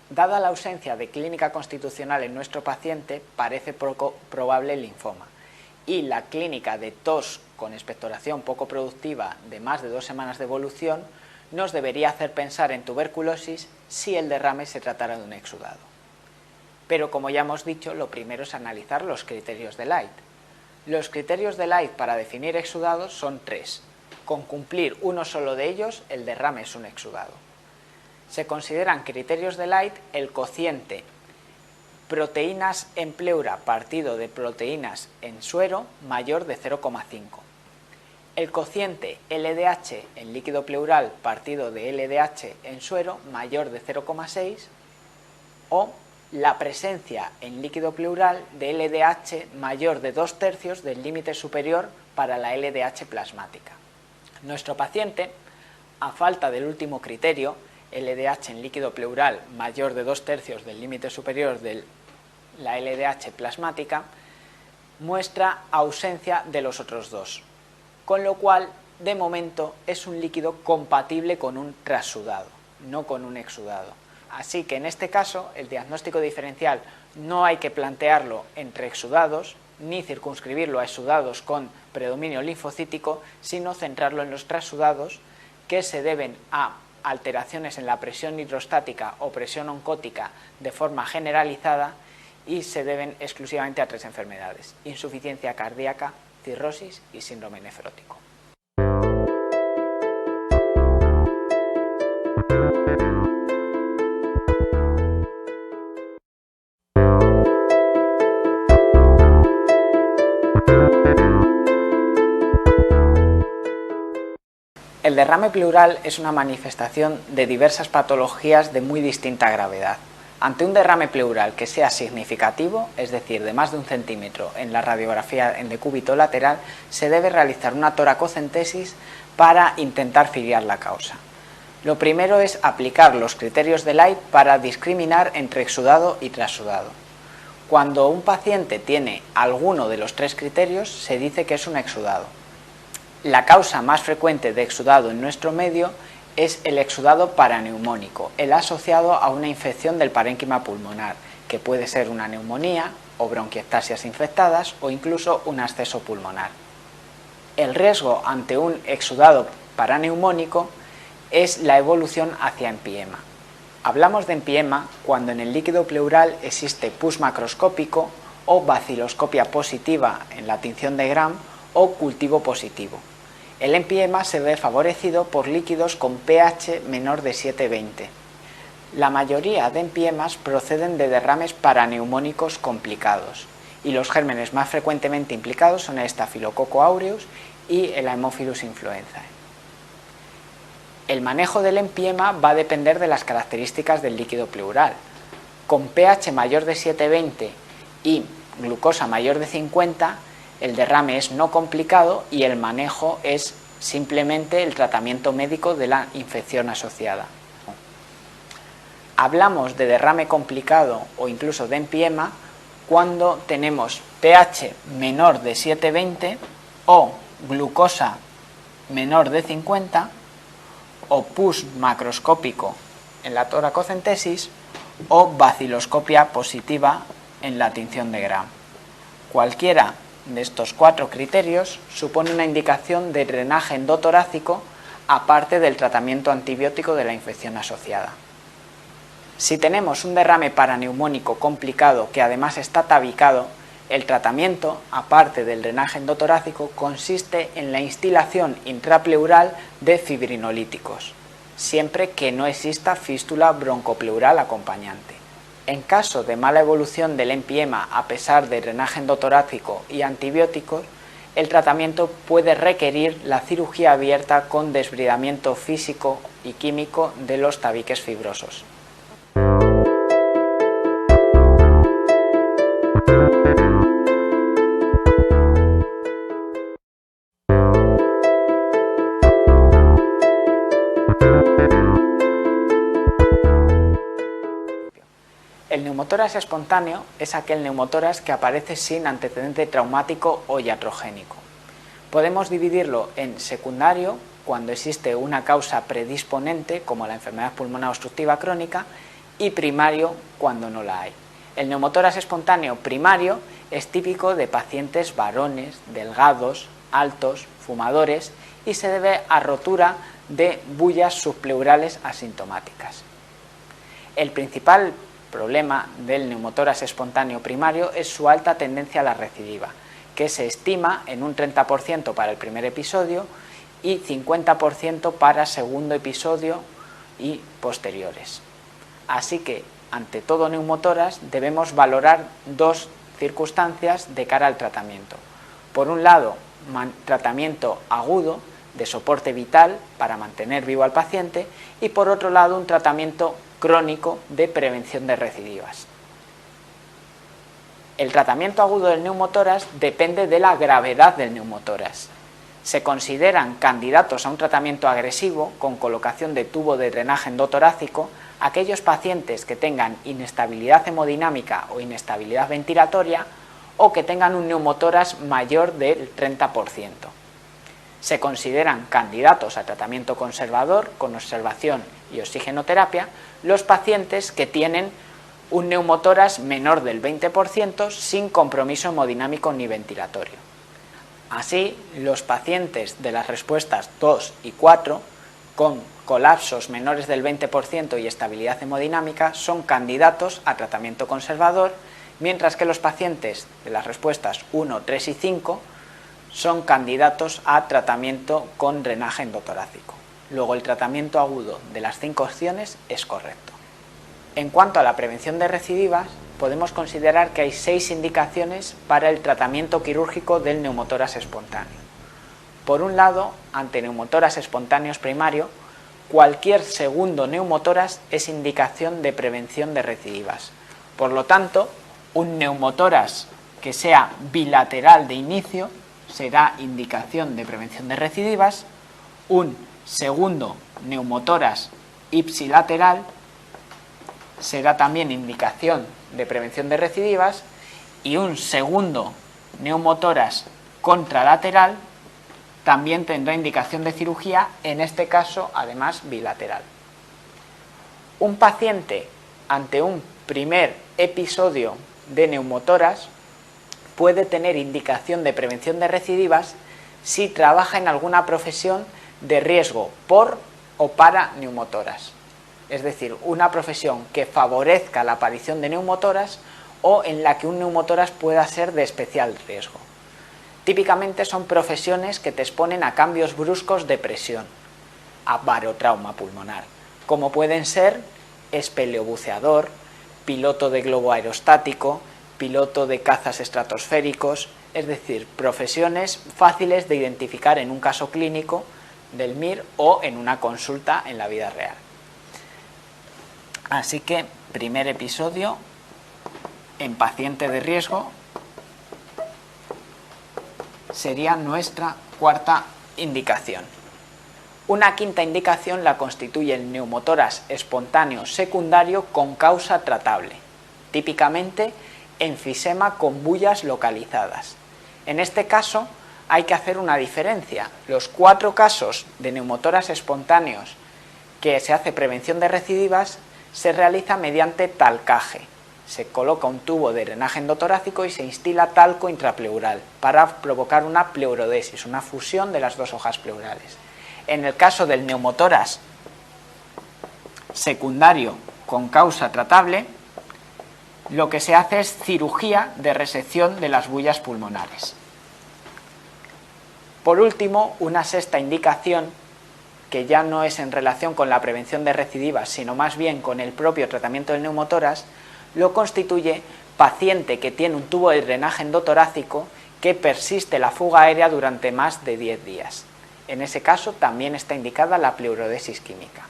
S1: Dada la ausencia de clínica constitucional en nuestro paciente, parece poco probable el linfoma, y la clínica de tos con expectoración poco productiva de más de 2 semanas de evolución nos debería hacer pensar en tuberculosis si el derrame se tratara de un exudado. Pero como ya hemos dicho, lo primero es analizar los criterios de Light. Los criterios de Light para definir exudados son 3. Con cumplir uno solo de ellos, el derrame es un exudado. Se consideran criterios de Light el cociente proteínas en pleura partido de proteínas en suero mayor de 0,5. El cociente LDH en líquido pleural partido de LDH en suero mayor de 0,6 o la presencia en líquido pleural de LDH mayor de 2/3 del límite superior para la LDH plasmática. Nuestro paciente, a falta del último criterio, LDH en líquido pleural mayor de 2/3 del límite superior de la LDH plasmática, muestra ausencia de los otros dos, con lo cual, de momento, es un líquido compatible con un transudado, no con un exudado. Así que en este caso el diagnóstico diferencial no hay que plantearlo entre exudados ni circunscribirlo a exudados con predominio linfocítico, sino centrarlo en los transudados que se deben a alteraciones en la presión hidrostática o presión oncótica de forma generalizada y se deben exclusivamente a 3 enfermedades: insuficiencia cardíaca, cirrosis y síndrome nefrótico. El derrame pleural es una manifestación de diversas patologías de muy distinta gravedad. Ante un derrame pleural que sea significativo, es decir, de más de 1 centímetro en la radiografía en decúbito lateral, se debe realizar una toracocentesis para intentar filiar la causa. Lo primero es aplicar los criterios de Light para discriminar entre exudado y trasudado. Cuando un paciente tiene alguno de los 3 criterios, se dice que es un exudado. La causa más frecuente de exudado en nuestro medio es el exudado paraneumónico, el asociado a una infección del parénquima pulmonar, que puede ser una neumonía o bronquiectasias infectadas o incluso un absceso pulmonar. El riesgo ante un exudado paraneumónico es la evolución hacia empiema. Hablamos de empiema cuando en el líquido pleural existe pus macroscópico o baciloscopia positiva en la tinción de Gram o cultivo positivo. El empiema se ve favorecido por líquidos con pH menor de 7,20. La mayoría de empiemas proceden de derrames paraneumónicos complicados y los gérmenes más frecuentemente implicados son el Staphylococcus aureus y el Haemophilus influenzae. El manejo del empiema va a depender de las características del líquido pleural. Con pH mayor de 7,20 y glucosa mayor de 50, el derrame es no complicado y el manejo es simplemente el tratamiento médico de la infección asociada. Hablamos de derrame complicado o incluso de empiema cuando tenemos pH menor de 7,20 o glucosa menor de 50 o pus macroscópico en la toracocentesis o baciloscopia positiva en la tinción de Gram. Cualquiera de estos 4 criterios supone una indicación de drenaje endotorácico aparte del tratamiento antibiótico de la infección asociada. Si tenemos un derrame paraneumónico complicado que además está tabicado, el tratamiento, aparte del drenaje endotorácico, consiste en la instilación intrapleural de fibrinolíticos, siempre que no exista fístula broncopleural acompañante. En caso de mala evolución del empiema a pesar de drenaje endotorácico y antibióticos, el tratamiento puede requerir la cirugía abierta con desbridamiento físico y químico de los tabiques fibrosos. El neumotórax espontáneo es aquel neumotórax que aparece sin antecedente traumático o iatrogénico. Podemos dividirlo en secundario, cuando existe una causa predisponente, como la enfermedad pulmonar obstructiva crónica, y primario, cuando no la hay. El neumotórax espontáneo primario es típico de pacientes varones, delgados, altos, fumadores y se debe a rotura de bullas subpleurales asintomáticas. El principal problema del neumotórax espontáneo primario es su alta tendencia a la recidiva, que se estima en un 30% para el primer episodio y 50% para segundo episodio y posteriores. Así que, ante todo neumotórax, debemos valorar 2 circunstancias de cara al tratamiento. Por un lado, tratamiento agudo de soporte vital para mantener vivo al paciente y por otro lado un tratamiento crónico de prevención de recidivas. El tratamiento agudo del neumotórax depende de la gravedad del neumotórax. Se consideran candidatos a un tratamiento agresivo con colocación de tubo de drenaje endotorácico aquellos pacientes que tengan inestabilidad hemodinámica o inestabilidad ventilatoria o que tengan un neumotórax mayor del 30%. Se consideran candidatos a tratamiento conservador con observación y oxigenoterapia los pacientes que tienen un neumotórax menor del 20% sin compromiso hemodinámico ni ventilatorio. Así, los pacientes de las respuestas 2 y 4 con colapsos menores del 20% y estabilidad hemodinámica son candidatos a tratamiento conservador, mientras que los pacientes de las respuestas 1, 3 y 5 son candidatos a tratamiento con drenaje endotorácico. Luego, el tratamiento agudo de las 5 opciones es correcto. En cuanto a la prevención de recidivas, podemos considerar que hay 6 indicaciones para el tratamiento quirúrgico del neumotórax espontáneo. Por un lado, ante neumotórax espontáneos primario, cualquier segundo neumotórax es indicación de prevención de recidivas. Por lo tanto, un neumotórax que sea bilateral de inicio será indicación de prevención de recidivas, un segundo neumotórax ipsilateral será también indicación de prevención de recidivas y un segundo neumotórax contralateral también tendrá indicación de cirugía, en este caso además bilateral. Un paciente ante un primer episodio de neumotórax puede tener indicación de prevención de recidivas si trabaja en alguna profesión de riesgo por o para neumotórax. Es decir, una profesión que favorezca la aparición de neumotórax o en la que un neumotórax pueda ser de especial riesgo. Típicamente son profesiones que te exponen a cambios bruscos de presión, a barotrauma pulmonar, como pueden ser espeleobuceador, piloto de globo aerostático, piloto de cazas estratosféricos, es decir, profesiones fáciles de identificar en un caso clínico del MIR o en una consulta en la vida real. Así que, primer episodio en paciente de riesgo sería nuestra cuarta indicación. Una quinta indicación la constituye el neumotórax espontáneo secundario con causa tratable, típicamente enfisema con bullas localizadas. En este caso hay que hacer una diferencia. Los 4 casos de neumotórax espontáneos que se hace prevención de recidivas se realiza mediante talcaje. Se coloca un tubo de drenaje endotorácico y se instila talco intrapleural para provocar una pleurodesis, una fusión de las 2 hojas pleurales. En el caso del neumotórax secundario con causa tratable, lo que se hace es cirugía de resección de las bullas pulmonares. Por último, una sexta indicación, que ya no es en relación con la prevención de recidivas, sino más bien con el propio tratamiento del neumotórax, lo constituye paciente que tiene un tubo de drenaje endotorácico que persiste la fuga aérea durante más de 10 días. En ese caso también está indicada la pleurodesis química.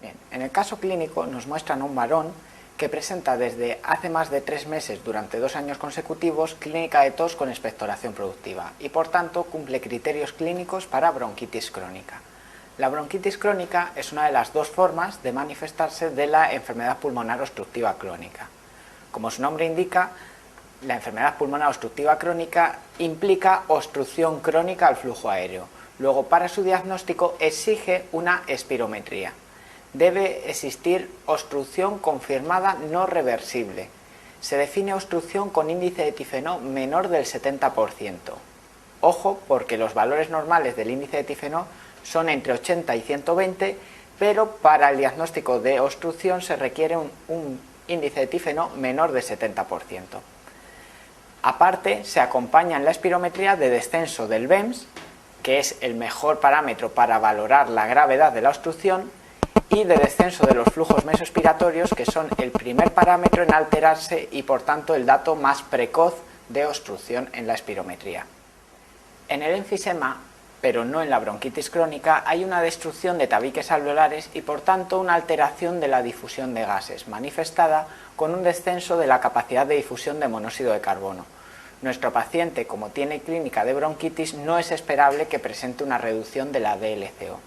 S1: Bien, en el caso clínico nos muestran a un varón que presenta desde hace más de 3 meses durante 2 años consecutivos clínica de tos con expectoración productiva y por tanto cumple criterios clínicos para bronquitis crónica. La bronquitis crónica es una de las 2 formas de manifestarse de la enfermedad pulmonar obstructiva crónica. Como su nombre indica, la enfermedad pulmonar obstructiva crónica implica obstrucción crónica al flujo aéreo. Luego, para su diagnóstico exige una espirometría. Debe existir obstrucción confirmada no reversible. Se define obstrucción con índice de tifenó menor del 70%. Ojo, porque los valores normales del índice de tifenó son entre 80 y 120, pero para el diagnóstico de obstrucción se requiere un índice de tifenó menor del 70%. Aparte, se acompaña en la espirometría de descenso del BEMS, que es el mejor parámetro para valorar la gravedad de la obstrucción, y de descenso de los flujos mesoexpiratorios, que son el primer parámetro en alterarse y por tanto el dato más precoz de obstrucción en la espirometría. En el enfisema, pero no en la bronquitis crónica, hay una destrucción de tabiques alveolares y por tanto una alteración de la difusión de gases, manifestada con un descenso de la capacidad de difusión de monóxido de carbono. Nuestro paciente, como tiene clínica de bronquitis, no es esperable que presente una reducción de la DLCO.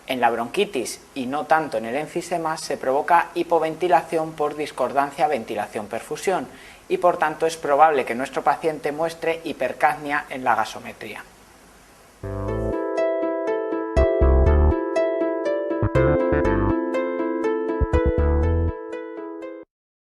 S1: En la bronquitis, y no tanto en el enfisema, se provoca hipoventilación por discordancia ventilación-perfusión y por tanto es probable que nuestro paciente muestre hipercapnia en la gasometría.